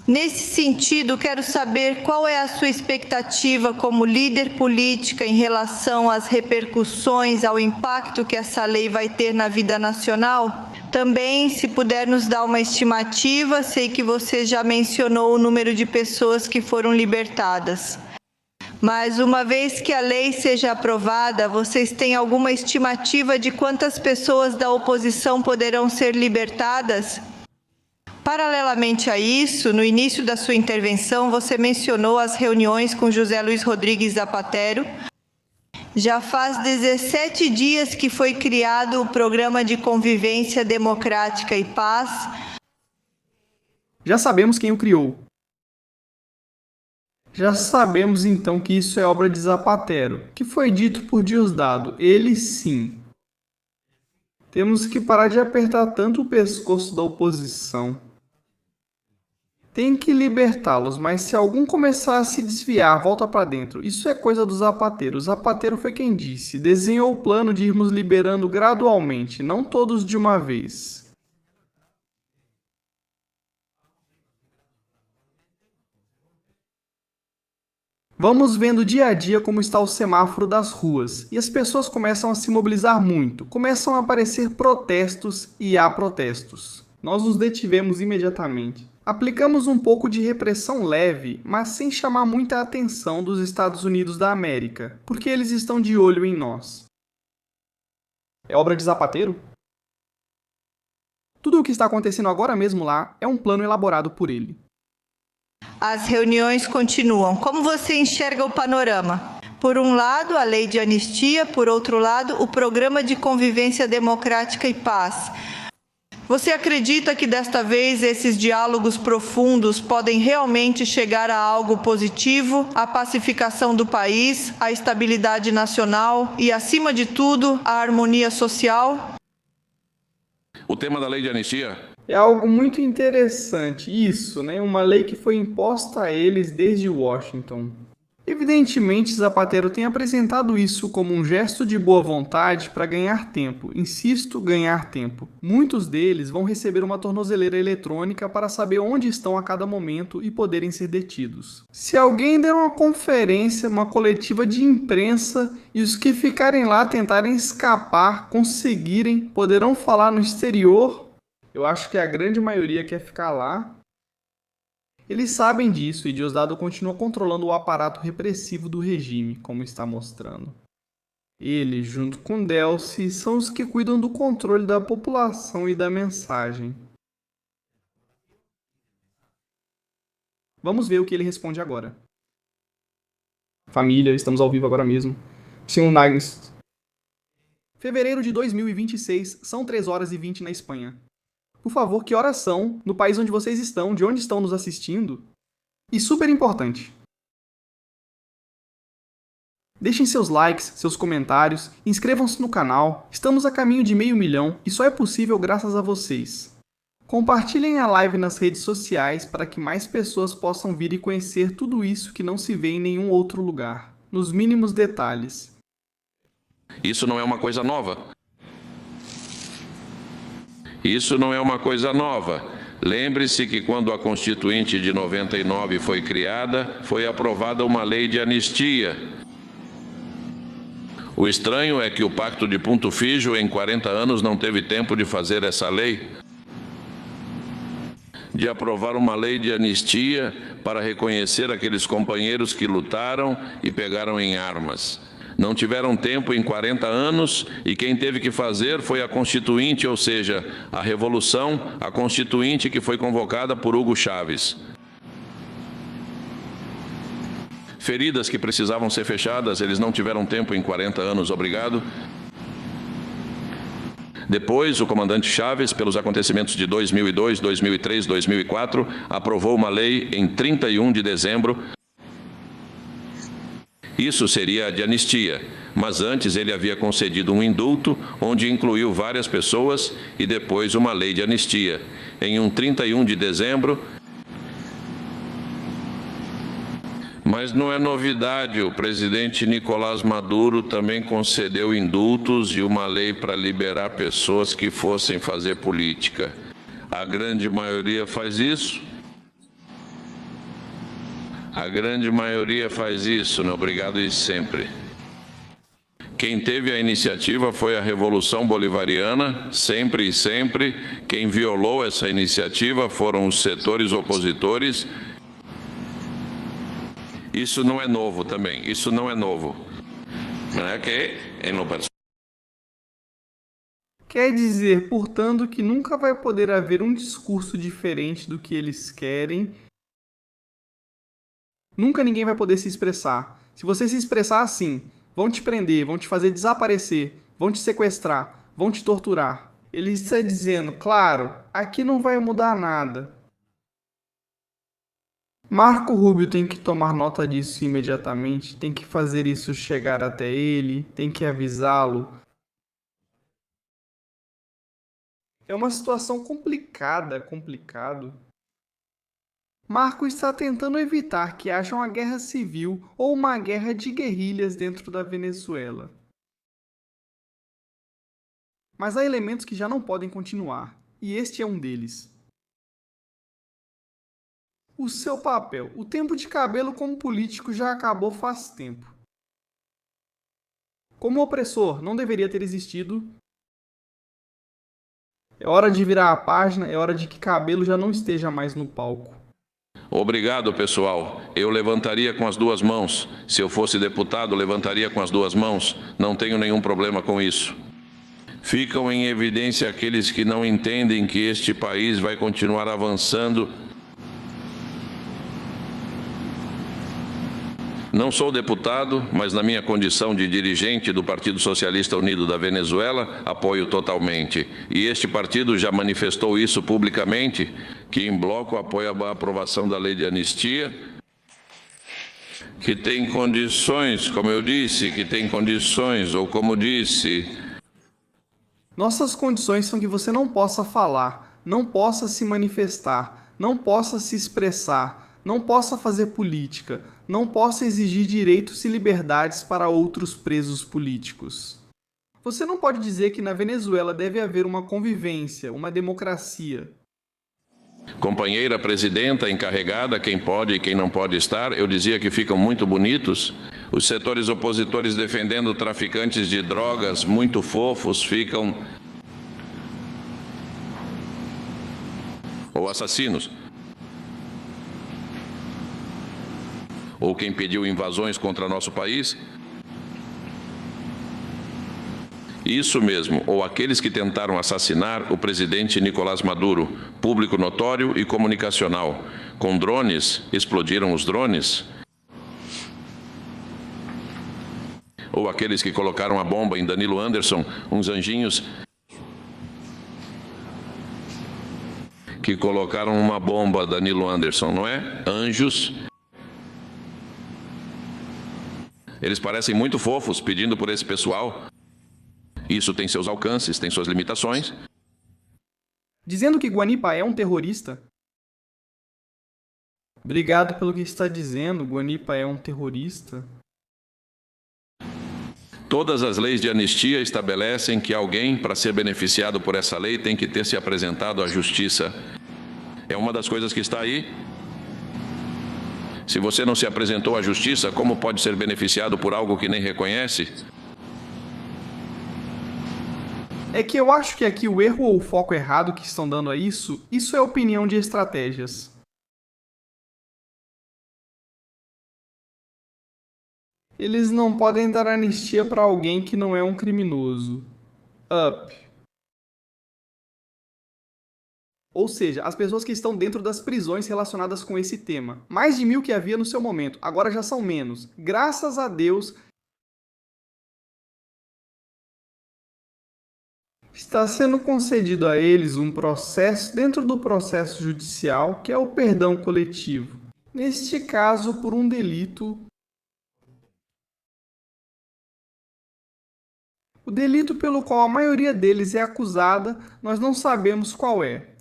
S14: Nesse sentido, quero saber qual é a sua expectativa como líder política em relação às repercussões, ao impacto que essa lei vai ter na vida nacional. Também, se puder nos dar uma estimativa, sei que você já mencionou o número de pessoas que foram libertadas. Mas uma vez que a lei seja aprovada, vocês têm alguma estimativa de quantas pessoas da oposição poderão ser libertadas? Paralelamente a isso, no início da sua intervenção, você mencionou as reuniões com José Luiz Rodrigues Zapatero. Já faz 17 dias que foi criado o Programa de Convivência Democrática e Paz.
S1: Já sabemos quem o criou. Já sabemos então que isso é obra de Zapatero, que foi dito por Diosdado, ele sim. Temos que parar de apertar tanto o pescoço da oposição. Tem que libertá-los, mas se algum começar a se desviar, volta para dentro. Isso é coisa do Zapatero. O Zapatero foi quem disse, desenhou o plano de irmos liberando gradualmente, não todos de uma vez. Vamos vendo dia a dia como está o semáforo das ruas, e as pessoas começam a se mobilizar muito, começam a aparecer protestos e há protestos. Nós nos detivemos imediatamente. Aplicamos um pouco de repressão leve, mas sem chamar muita atenção dos Estados Unidos da América, porque eles estão de olho em nós. É obra de Zapatero? Tudo o que está acontecendo agora mesmo lá é um plano elaborado por ele.
S14: As reuniões continuam. Como você enxerga o panorama? Por um lado, a lei de anistia, por outro lado, o Programa de Convivência Democrática e Paz. Você acredita que desta vez esses diálogos profundos podem realmente chegar a algo positivo, a pacificação do país, a estabilidade nacional e, acima de tudo, a harmonia social?
S4: O tema da lei de anistia
S1: é algo muito interessante, isso, né? Uma lei que foi imposta a eles desde Washington. Evidentemente, Zapatero tem apresentado isso como um gesto de boa vontade para ganhar tempo. Insisto, ganhar tempo. Muitos deles vão receber uma tornozeleira eletrônica para saber onde estão a cada momento e poderem ser detidos. Se alguém der uma conferência, uma coletiva de imprensa e os que ficarem lá tentarem escapar, conseguirem, poderão falar no exterior, eu acho que a grande maioria quer ficar lá. Eles sabem disso e Diosdado continua controlando o aparato repressivo do regime, como está mostrando. Ele, junto com Delcy, são os que cuidam do controle da população e da mensagem. Vamos ver o que ele responde agora. Família, estamos ao vivo agora mesmo. Sr. Nagels. Fevereiro de 2026, são 3h20 na Espanha. Por favor, que horas são, no país onde vocês estão, de onde estão nos assistindo? E super importante, deixem seus likes, seus comentários, inscrevam-se no canal, estamos a caminho de 500 mil e só é possível graças a vocês. Compartilhem a live nas redes sociais para que mais pessoas possam vir e conhecer tudo isso que não se vê em nenhum outro lugar, nos mínimos detalhes.
S4: Isso não é uma coisa nova. Isso não é uma coisa nova. Lembre-se que quando a Constituinte de 99 foi criada, foi aprovada uma lei de anistia. O estranho é que o Pacto de Punto Fijo, em 40 anos, não teve tempo de fazer essa lei. de aprovar uma lei de anistia para reconhecer aqueles companheiros que lutaram e pegaram em armas. Não tiveram tempo em 40 anos e quem teve que fazer foi a Constituinte, ou seja, a Revolução, a Constituinte que foi convocada por Hugo Chávez. Feridas que precisavam ser fechadas, eles não tiveram tempo em 40 anos, obrigado. Depois, o comandante Chávez, pelos acontecimentos de 2002, 2003, 2004, aprovou uma lei em 31 de dezembro. Isso seria de anistia, mas antes ele havia concedido um indulto, onde incluiu várias pessoas, e depois uma lei de anistia. Em um 31 de dezembro, mas não é novidade, o presidente Nicolás Maduro também concedeu indultos e uma lei para liberar pessoas que fossem fazer política. A grande maioria faz isso. A grande maioria faz isso, né? Obrigado e sempre. Quem teve a iniciativa foi a Revolução Bolivariana, sempre e sempre. Quem violou essa iniciativa foram os setores opositores. Isso não é novo também, isso não é novo. Não é que em lo personal.
S1: Quer dizer, portanto, que nunca vai poder haver um discurso diferente do que eles querem. Nunca ninguém vai poder se expressar. Se você se expressar assim, vão te prender, vão te fazer desaparecer, vão te sequestrar, vão te torturar. Ele está dizendo, claro, aqui não vai mudar nada. Marco Rubio tem que tomar nota disso imediatamente, tem que fazer isso chegar até ele, tem que avisá-lo. É uma situação complicado. Marco está tentando evitar que haja uma guerra civil ou uma guerra de guerrilhas dentro da Venezuela. Mas há elementos que já não podem continuar, e este é um deles. O seu papel, o tempo de cabelo como político já acabou faz tempo. Como opressor, não deveria ter existido. É hora de virar a página, é hora de que cabelo já não esteja mais no palco.
S4: Obrigado, pessoal. Eu levantaria com as duas mãos. Se eu fosse deputado, levantaria com as duas mãos. Não tenho nenhum problema com isso. Ficam em evidência aqueles que não entendem que este país vai continuar avançando. Não sou deputado, mas na minha condição de dirigente do Partido Socialista Unido da Venezuela, apoio totalmente. E este partido já manifestou isso publicamente, que em bloco apoia a aprovação da lei de anistia, que tem condições, como eu disse, que tem condições, ou como disse...
S1: Nossas condições são que você não possa falar, não possa se manifestar, não possa se expressar, não possa fazer política, não possa exigir direitos e liberdades para outros presos políticos. Você não pode dizer que na Venezuela deve haver uma convivência, uma democracia.
S4: Companheira presidenta, encarregada, quem pode e quem não pode estar, eu dizia que ficam muito bonitos. Os setores opositores defendendo traficantes de drogas, muito fofos, ficam... ou assassinos. Ou quem pediu invasões contra nosso país. Isso mesmo, ou aqueles que tentaram assassinar o presidente Nicolás Maduro, público notório e comunicacional. Com drones, explodiram os drones. Ou aqueles que colocaram a bomba em Danilo Anderson, uns anjinhos que colocaram uma bomba Danilo Anderson, não é? Anjos. Eles parecem muito fofos pedindo por esse pessoal. Isso tem seus alcances, tem suas limitações.
S1: Dizendo que Guanipa é um terrorista? Obrigado pelo que está dizendo, Guanipa é um terrorista.
S4: Todas as leis de anistia estabelecem que alguém, para ser beneficiado por essa lei, tem que ter se apresentado à justiça. É uma das coisas que está aí. Se você não se apresentou à justiça, como pode ser beneficiado por algo que nem reconhece?
S1: É que eu acho que aqui o erro ou o foco errado que estão dando a isso é opinião de estratégias. Eles não podem dar anistia para alguém que não é um criminoso. Up. Ou seja, as pessoas que estão dentro das prisões relacionadas com esse tema. Mais de 1.000 que havia no seu momento, agora já são menos. Graças a Deus. Está sendo concedido a eles um processo dentro do processo judicial, que é o perdão coletivo. Neste caso, por um delito. O delito pelo qual a maioria deles é acusada, nós não sabemos qual é.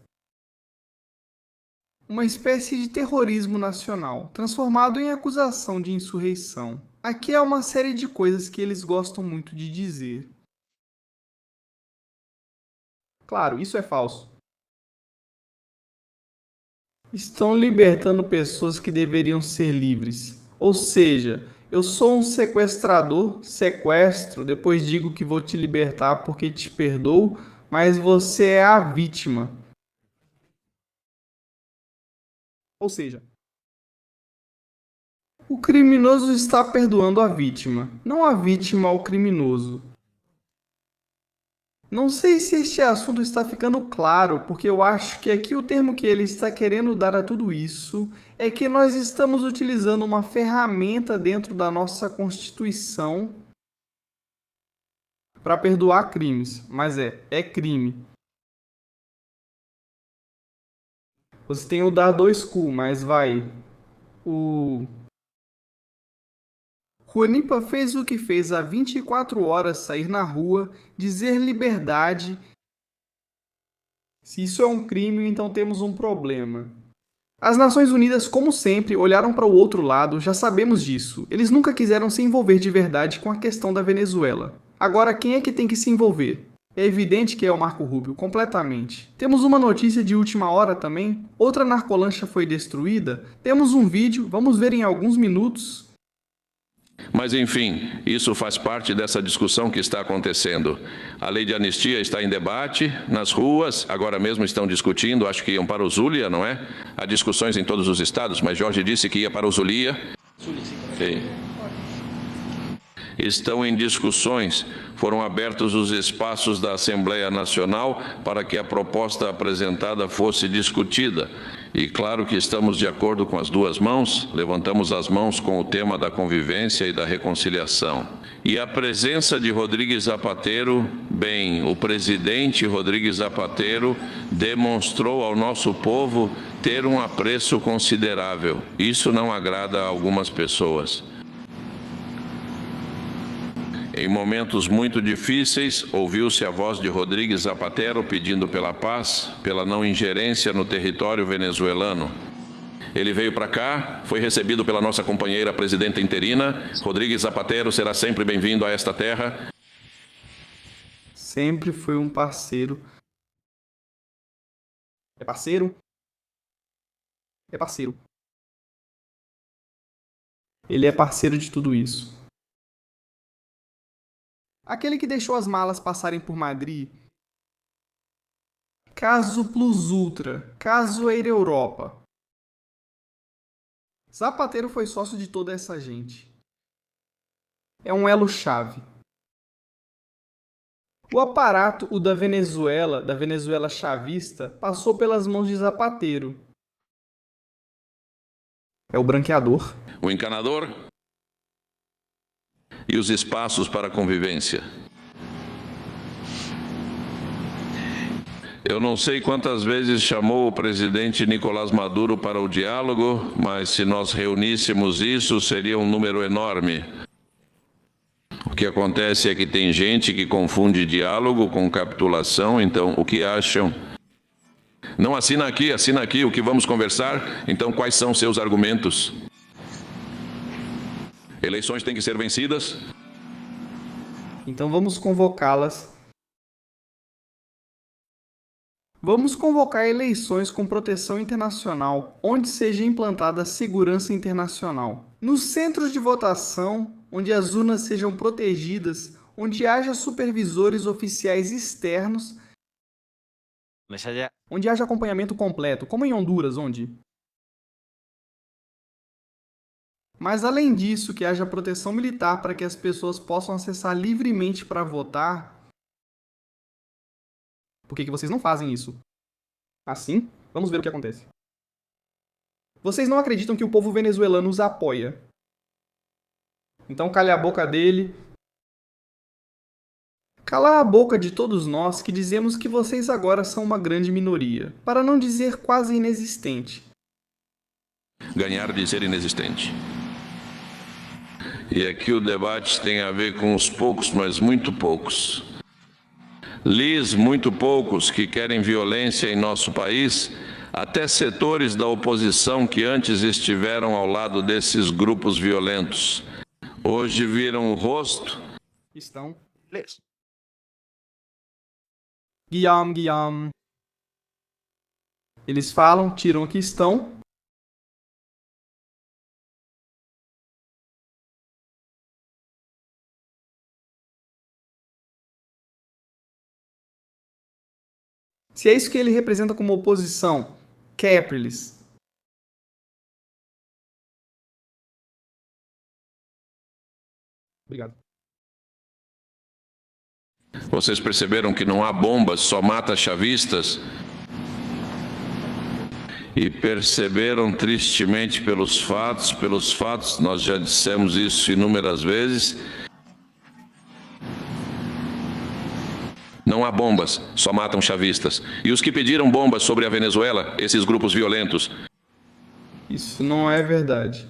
S1: Uma espécie de terrorismo nacional, transformado em acusação de insurreição. Aqui é uma série de coisas que eles gostam muito de dizer. Claro, isso é falso. Estão libertando pessoas que deveriam ser livres. Ou seja, eu sou um sequestrador, sequestro, depois digo que vou te libertar porque te perdoo, mas você é a vítima. Ou seja, o criminoso está perdoando a vítima, não a vítima ao criminoso. Não sei se este assunto está ficando claro, porque eu acho que aqui o termo que ele está querendo dar a tudo isso é que nós estamos utilizando uma ferramenta dentro da nossa Constituição para perdoar crimes, mas é crime. Você tem o dar 2Q, mas o Juanipa fez o que fez há 24 horas, sair na rua, dizer liberdade. Se isso é um crime, então temos um problema. As Nações Unidas, como sempre, olharam para o outro lado, já sabemos disso. Eles nunca quiseram se envolver de verdade com a questão da Venezuela. Agora, quem é que tem que se envolver? É evidente que é o Marco Rubio, completamente. Temos uma notícia de última hora também. Outra narcolancha foi destruída. Temos um vídeo, vamos ver em alguns minutos.
S4: Mas, enfim, isso faz parte dessa discussão que está acontecendo. A lei de anistia está em debate nas ruas, agora mesmo estão discutindo, acho que iam para o Zulia, não é? Há discussões em todos os estados, mas Jorge disse que ia para o Zulia. Sim. Estão em discussões, foram abertos os espaços da Assembleia Nacional para que a proposta apresentada fosse discutida. E claro que estamos de acordo com as duas mãos, levantamos as mãos com o tema da convivência e da reconciliação. E a presença de Rodrigues Zapatero, bem, o presidente Rodrigues Zapatero demonstrou ao nosso povo ter um apreço considerável. Isso não agrada a algumas pessoas. Em momentos muito difíceis, ouviu-se a voz de Rodrigues Zapatero pedindo pela paz, pela não ingerência no território venezuelano. Ele veio para cá, foi recebido pela nossa companheira presidenta interina. Rodrigues Zapatero será sempre bem-vindo a esta terra.
S1: Sempre foi um parceiro. É parceiro? É parceiro. Ele é parceiro de tudo isso. Aquele que deixou as malas passarem por Madrid. Caso Plus Ultra. Caso Air Europa. Zapatero foi sócio de toda essa gente. É um elo-chave. O aparato, o da Venezuela chavista, passou pelas mãos de Zapatero. É o branqueador.
S4: O encanador e os espaços para convivência. Eu não sei quantas vezes chamou o presidente Nicolás Maduro para o diálogo, mas se nós reuníssemos isso, seria um número enorme. O que acontece é que tem gente que confunde diálogo com capitulação, então o que acham? Não, assina aqui o que vamos conversar, então quais são seus argumentos? Eleições têm que ser vencidas?
S1: Então vamos convocá-las. Vamos convocar eleições com proteção internacional, onde seja implantada segurança internacional. Nos centros de votação, onde as urnas sejam protegidas, onde haja supervisores oficiais externos, onde haja acompanhamento completo, como em Honduras, onde... Mas além disso, que haja proteção militar para que as pessoas possam acessar livremente para votar. Por que vocês não fazem isso? Assim, vamos ver o que acontece. Vocês não acreditam que o povo venezuelano os apoia. Então cale a boca dele. Cala a boca de todos nós que dizemos que vocês agora são uma grande minoria, para não dizer quase inexistente.
S4: Ganhar de ser inexistente. E aqui o debate tem a ver com os poucos, mas muito poucos. Muito poucos que querem violência em nosso país, até setores da oposição que antes estiveram ao lado desses grupos violentos. Hoje viram o rosto.
S1: Estão. Guillaume. Eles falam, tiram o que estão. Se é isso que ele representa como oposição, Capriles. Obrigado.
S4: Vocês perceberam que não há bombas, só mata chavistas? E perceberam tristemente pelos fatos, nós já dissemos isso inúmeras vezes, não há bombas, só matam chavistas. E os que pediram bombas sobre a Venezuela, esses grupos violentos?
S1: Isso não é verdade.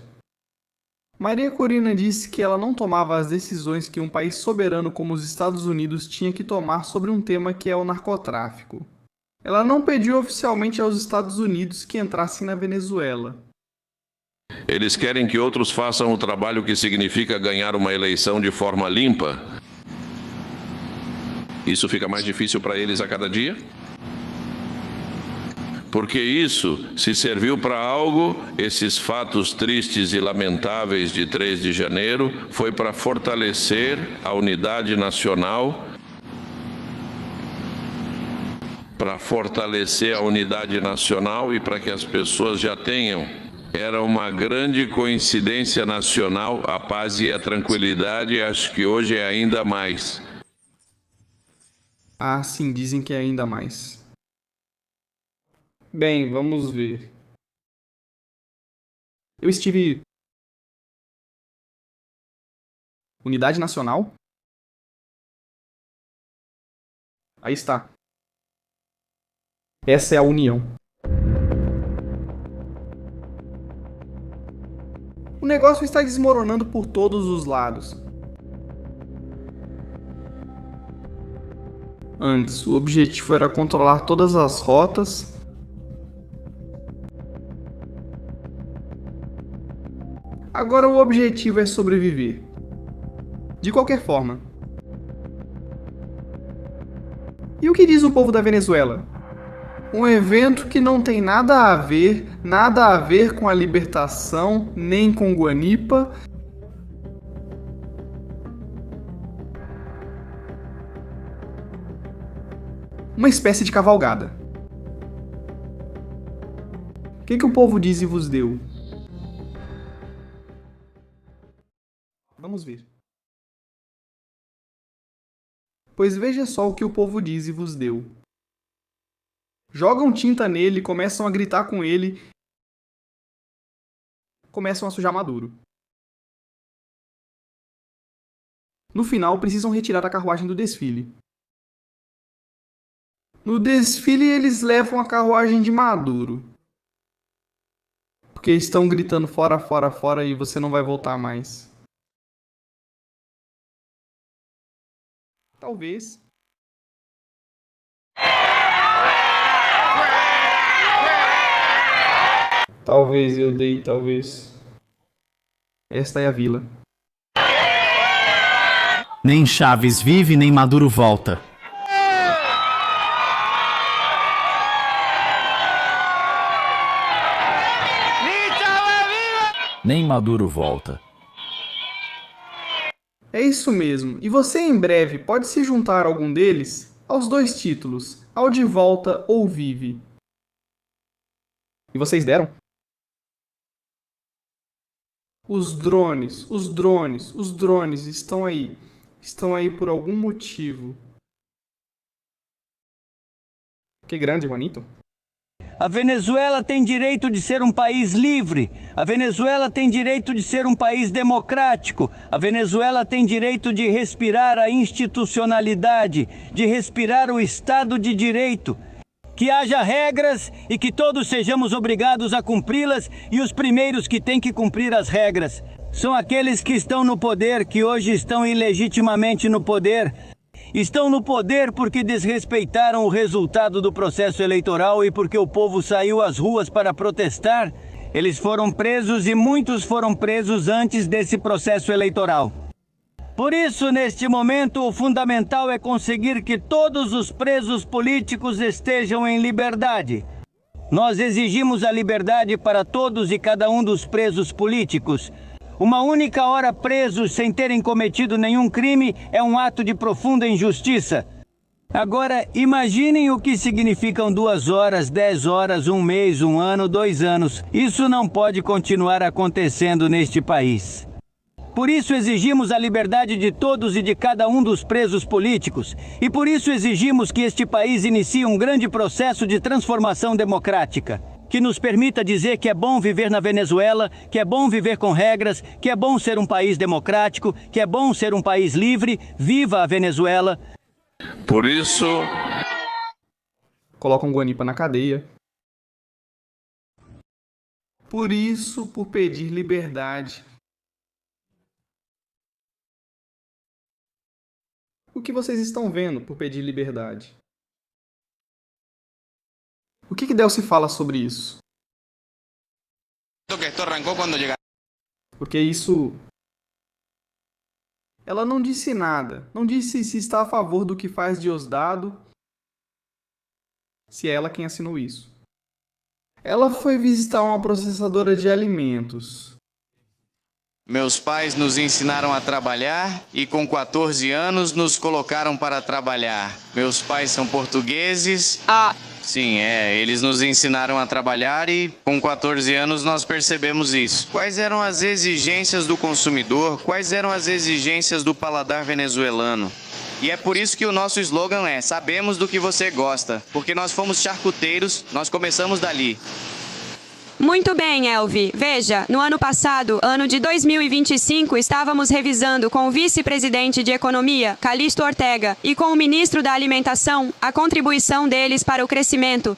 S1: Maria Corina disse que ela não tomava as decisões que um país soberano como os Estados Unidos tinha que tomar sobre um tema que é o narcotráfico. Ela não pediu oficialmente aos Estados Unidos que entrassem na Venezuela.
S4: Eles querem que outros façam o trabalho que significa ganhar uma eleição de forma limpa. Isso fica mais difícil para eles a cada dia? Porque isso, se serviu para algo, esses fatos tristes e lamentáveis de 3 de janeiro, foi para fortalecer a unidade nacional, e para que as pessoas já tenham. Era uma grande coincidência nacional, a paz e a tranquilidade, acho que hoje é ainda mais.
S1: Ah, sim, dizem que é ainda mais. Bem, vamos ver. Eu estive... Unidade Nacional? Aí está. Essa é a união. O negócio está desmoronando por todos os lados. Antes, o objetivo era controlar todas as rotas. Agora o objetivo é sobreviver. De qualquer forma. E o que diz o povo da Venezuela? Um evento que não tem nada a ver com a libertação, nem com Guanipa. Uma espécie de cavalgada. O que o povo diz e vos deu? Vamos ver. Pois veja só o que o povo diz e vos deu. Jogam tinta nele, começam a gritar com ele, começam a sujar Maduro. No final, precisam retirar a carruagem do desfile. No desfile, eles levam a carruagem de Maduro. Porque estão gritando fora, fora, fora e você não vai voltar mais. Talvez. Talvez eu dei, talvez. Esta é a vila.
S15: Nem Chaves vive, nem Maduro volta. Nem Maduro volta.
S1: É isso mesmo, e você em breve pode se juntar a algum deles aos 2 títulos, ao De Volta ou Vive. E vocês deram? Os drones estão aí. Estão aí por algum motivo. Que grande, Juanito.
S16: A Venezuela tem direito de ser um país livre. A Venezuela tem direito de ser um país democrático. A Venezuela tem direito de respirar a institucionalidade, de respirar o Estado de Direito. Que haja regras e que todos sejamos obrigados a cumpri-las, e os primeiros que têm que cumprir as regras são aqueles que estão no poder, que hoje estão ilegitimamente no poder. Estão no poder porque desrespeitaram o resultado do processo eleitoral e porque o povo saiu às ruas para protestar. Eles foram presos e muitos foram presos antes desse processo eleitoral. Por isso, neste momento, o fundamental é conseguir que todos os presos políticos estejam em liberdade. Nós exigimos a liberdade para todos e cada um dos presos políticos. Uma única hora presos sem terem cometido nenhum crime é um ato de profunda injustiça. Agora, imaginem o que significam 2 horas, 10 horas, 1 mês, 1 ano, 2 anos. Isso não pode continuar acontecendo neste país. Por isso exigimos a liberdade de todos e de cada um dos presos políticos. E por isso exigimos que este país inicie um grande processo de transformação democrática, que nos permita dizer que é bom viver na Venezuela, que é bom viver com regras, que é bom ser um país democrático, que é bom ser um país livre. Viva a Venezuela!
S4: Por isso...
S1: Colocam Guanipa na cadeia. Por isso, por pedir liberdade. O que vocês estão vendo por pedir liberdade? O que Delcy fala sobre isso? Porque isso... Ela não disse nada. Não disse se está a favor do que faz Diosdado, se é ela quem assinou isso. Ela foi visitar uma processadora de alimentos.
S17: Meus pais nos ensinaram a trabalhar e com 14 anos nos colocaram para trabalhar. Meus pais são portugueses. Sim, eles nos ensinaram a trabalhar e com 14 anos nós percebemos isso. Quais eram as exigências do consumidor? Quais eram as exigências do paladar venezuelano? E é por isso que o nosso slogan é: sabemos do que você gosta, porque nós fomos charcuteiros, nós começamos dali.
S18: Muito bem, Elvi. Veja, no ano passado, ano de 2025, estávamos revisando com o vice-presidente de Economia, Calixto Ortega, e com o ministro da Alimentação, a contribuição deles para o crescimento.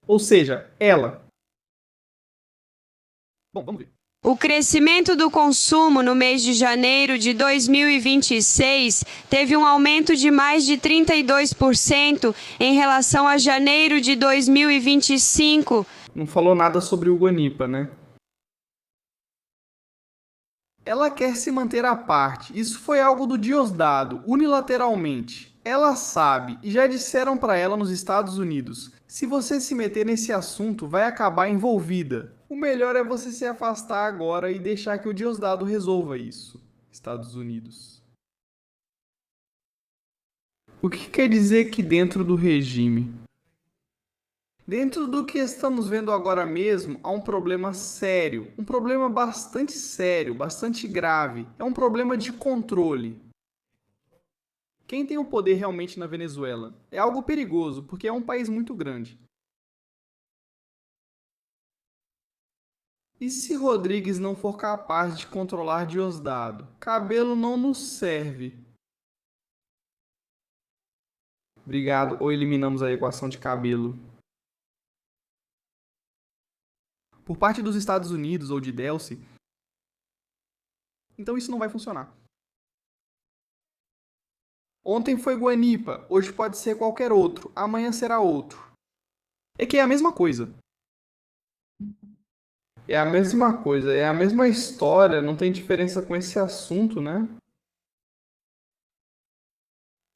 S1: Ou seja, ela. Bom, vamos ver.
S18: O crescimento do consumo no mês de janeiro de 2026 teve um aumento de mais de 32% em relação a janeiro de 2025.
S1: Não falou nada sobre o Guanipa, né? Ela quer se manter à parte. Isso foi algo do Diosdado, unilateralmente. Ela sabe, e já disseram para ela nos Estados Unidos: se você se meter nesse assunto, vai acabar envolvida. O melhor é você se afastar agora e deixar que o Diosdado resolva isso. Estados Unidos. O que quer dizer que dentro do regime? Dentro do que estamos vendo agora mesmo, há um problema sério. Um problema bastante sério, bastante grave. É um problema de controle. Quem tem o poder realmente na Venezuela? É algo perigoso, porque é um país muito grande. E se Rodrigues não for capaz de controlar Diosdado? Cabelo não nos serve. Obrigado, ou eliminamos a equação de Cabelo. Por parte dos Estados Unidos ou de Delcy, então isso não vai funcionar. Ontem foi Guanipa, hoje pode ser qualquer outro, amanhã será outro. É que é a mesma coisa. É a mesma coisa, é a mesma história, não tem diferença com esse assunto, né?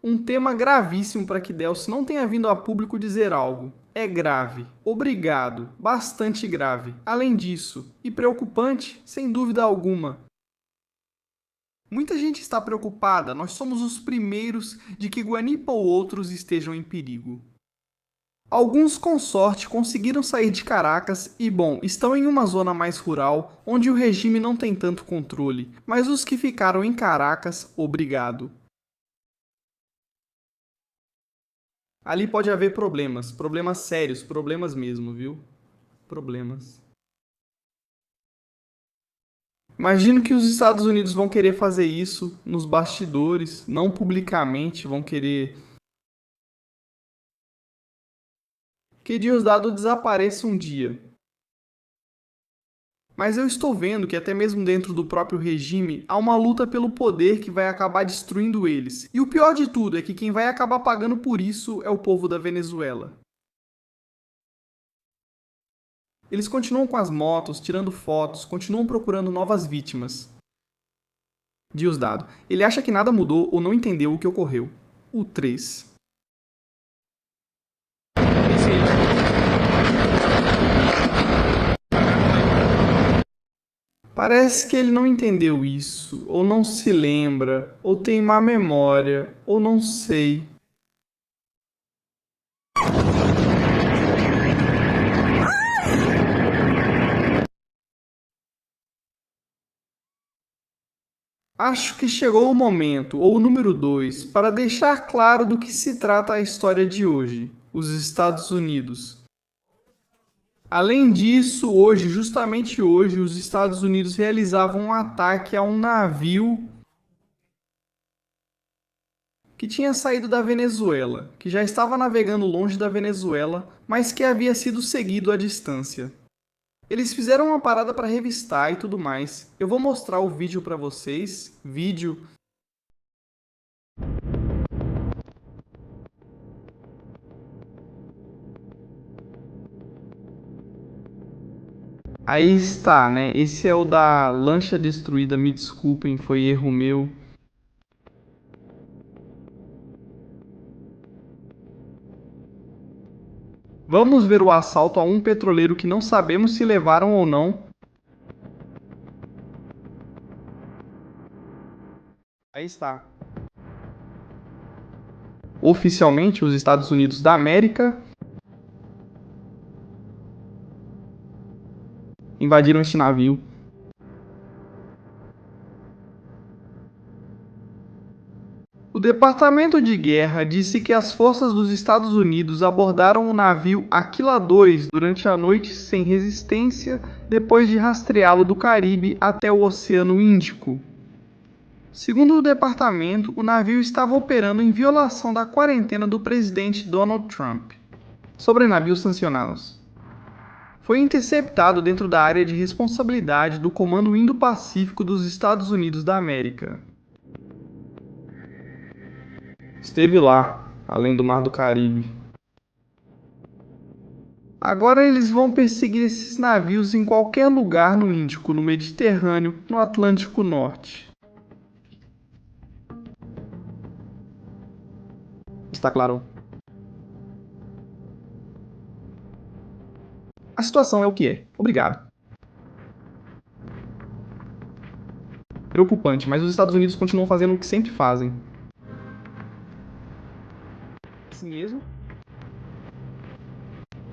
S1: Um tema gravíssimo para que Delcy não tenha vindo a público dizer algo. É grave, obrigado, bastante grave. Além disso, e preocupante, sem dúvida alguma. Muita gente está preocupada, nós somos os primeiros de que Guanipa ou outros estejam em perigo. Alguns com sorte conseguiram sair de Caracas e, bom, estão em uma zona mais rural, onde o regime não tem tanto controle, mas os que ficaram em Caracas, obrigado. Ali pode haver problemas sérios, problemas mesmo, viu? Problemas. Imagino que os Estados Unidos vão querer fazer isso nos bastidores, não publicamente, vão querer que Diosdado desapareça um dia. Mas eu estou vendo que até mesmo dentro do próprio regime há uma luta pelo poder que vai acabar destruindo eles. E o pior de tudo é que quem vai acabar pagando por isso é o povo da Venezuela. Eles continuam com as motos, tirando fotos, continuam procurando novas vítimas. Diosdado, ele acha que nada mudou ou não entendeu o que ocorreu. O 3. Parece que ele não entendeu isso, ou não se lembra, ou tem má memória, ou não sei. Acho que chegou o momento, ou o número 2, para deixar claro do que se trata a história de hoje, os Estados Unidos. Além disso, hoje, justamente hoje, os Estados Unidos realizavam um ataque a um navio que tinha saído da Venezuela, que já estava navegando longe da Venezuela, mas que havia sido seguido à distância. Eles fizeram uma parada para revistar e tudo mais. Eu vou mostrar o vídeo para vocês. Vídeo. Aí está, né? Esse é o da lancha destruída. Me desculpem, foi erro meu. Vamos ver o assalto a um petroleiro que não sabemos se levaram ou não. Aí está. Oficialmente, os Estados Unidos da América invadiram este navio. O Departamento de Guerra disse que as forças dos Estados Unidos abordaram o navio Aquila 2 durante a noite sem resistência, depois de rastreá-lo do Caribe até o Oceano Índico. Segundo o departamento, o navio estava operando em violação da quarentena do presidente Donald Trump. Sobre navios sancionados. Foi interceptado dentro da área de responsabilidade do Comando Indo-Pacífico dos Estados Unidos da América. Esteve lá, além do Mar do Caribe. Agora eles vão perseguir esses navios em qualquer lugar no Índico, no Mediterrâneo, no Atlântico Norte. Está claro? A situação é o que é. Obrigado. Preocupante, mas os Estados Unidos continuam fazendo o que sempre fazem. Assim mesmo?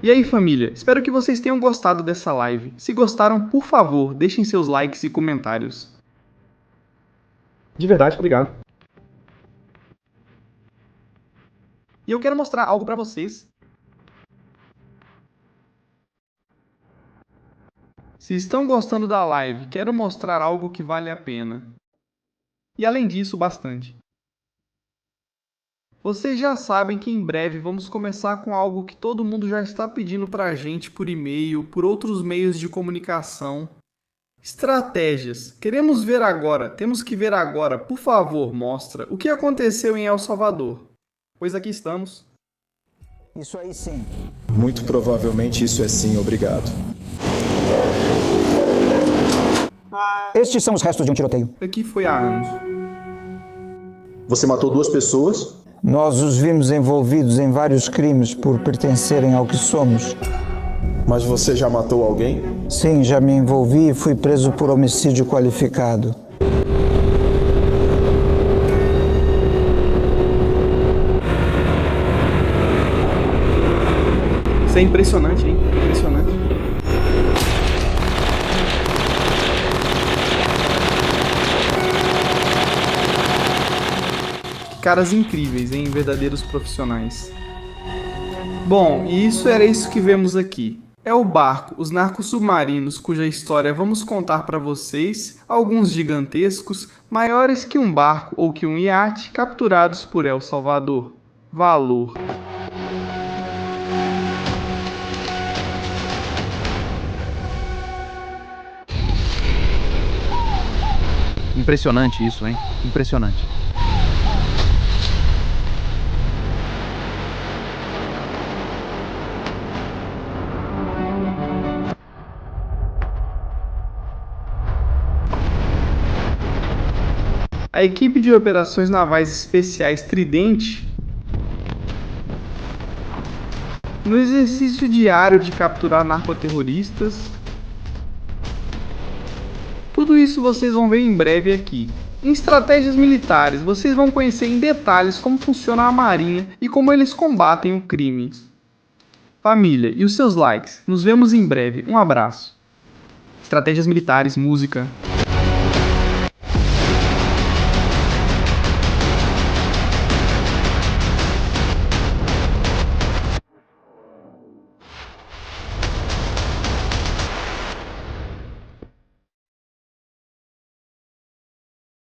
S1: E aí, família? Espero que vocês tenham gostado dessa live. Se gostaram, por favor, deixem seus likes e comentários. De verdade, obrigado. E eu quero mostrar algo pra vocês. Se estão gostando da live, quero mostrar algo que vale a pena. E além disso, bastante. Vocês já sabem que em breve vamos começar com algo que todo mundo já está pedindo pra gente por e-mail, por outros meios de comunicação. Estratégias. Queremos ver agora, temos que ver agora, por favor, mostra o que aconteceu em El Salvador. Pois aqui estamos.
S19: Isso aí sim. Muito provavelmente isso é sim, obrigado.
S20: Estes são os restos de um tiroteio.
S1: Aqui foi há anos.
S19: Você matou 2 pessoas?
S20: Nós os vimos envolvidos em vários crimes por pertencerem ao que somos.
S19: Mas você já matou alguém?
S20: Sim, já me envolvi e fui preso por homicídio qualificado.
S1: Isso é impressionante, hein? Impressionante. Que caras incríveis, hein? Verdadeiros profissionais. Bom, e isso que vemos aqui. É o barco Os Narcos Submarinos, cuja história vamos contar para vocês, alguns gigantescos, maiores que um barco ou que um iate, capturados por El Salvador. Valor.
S21: Impressionante isso, hein? Impressionante.
S1: A equipe de operações navais especiais Tridente, no exercício diário de capturar narcoterroristas. Tudo isso vocês vão ver em breve aqui. Em Estratégias Militares, vocês vão conhecer em detalhes como funciona a Marinha e como eles combatem o crime. Família, e os seus likes? Nos vemos em breve. Um abraço. Estratégias Militares, música.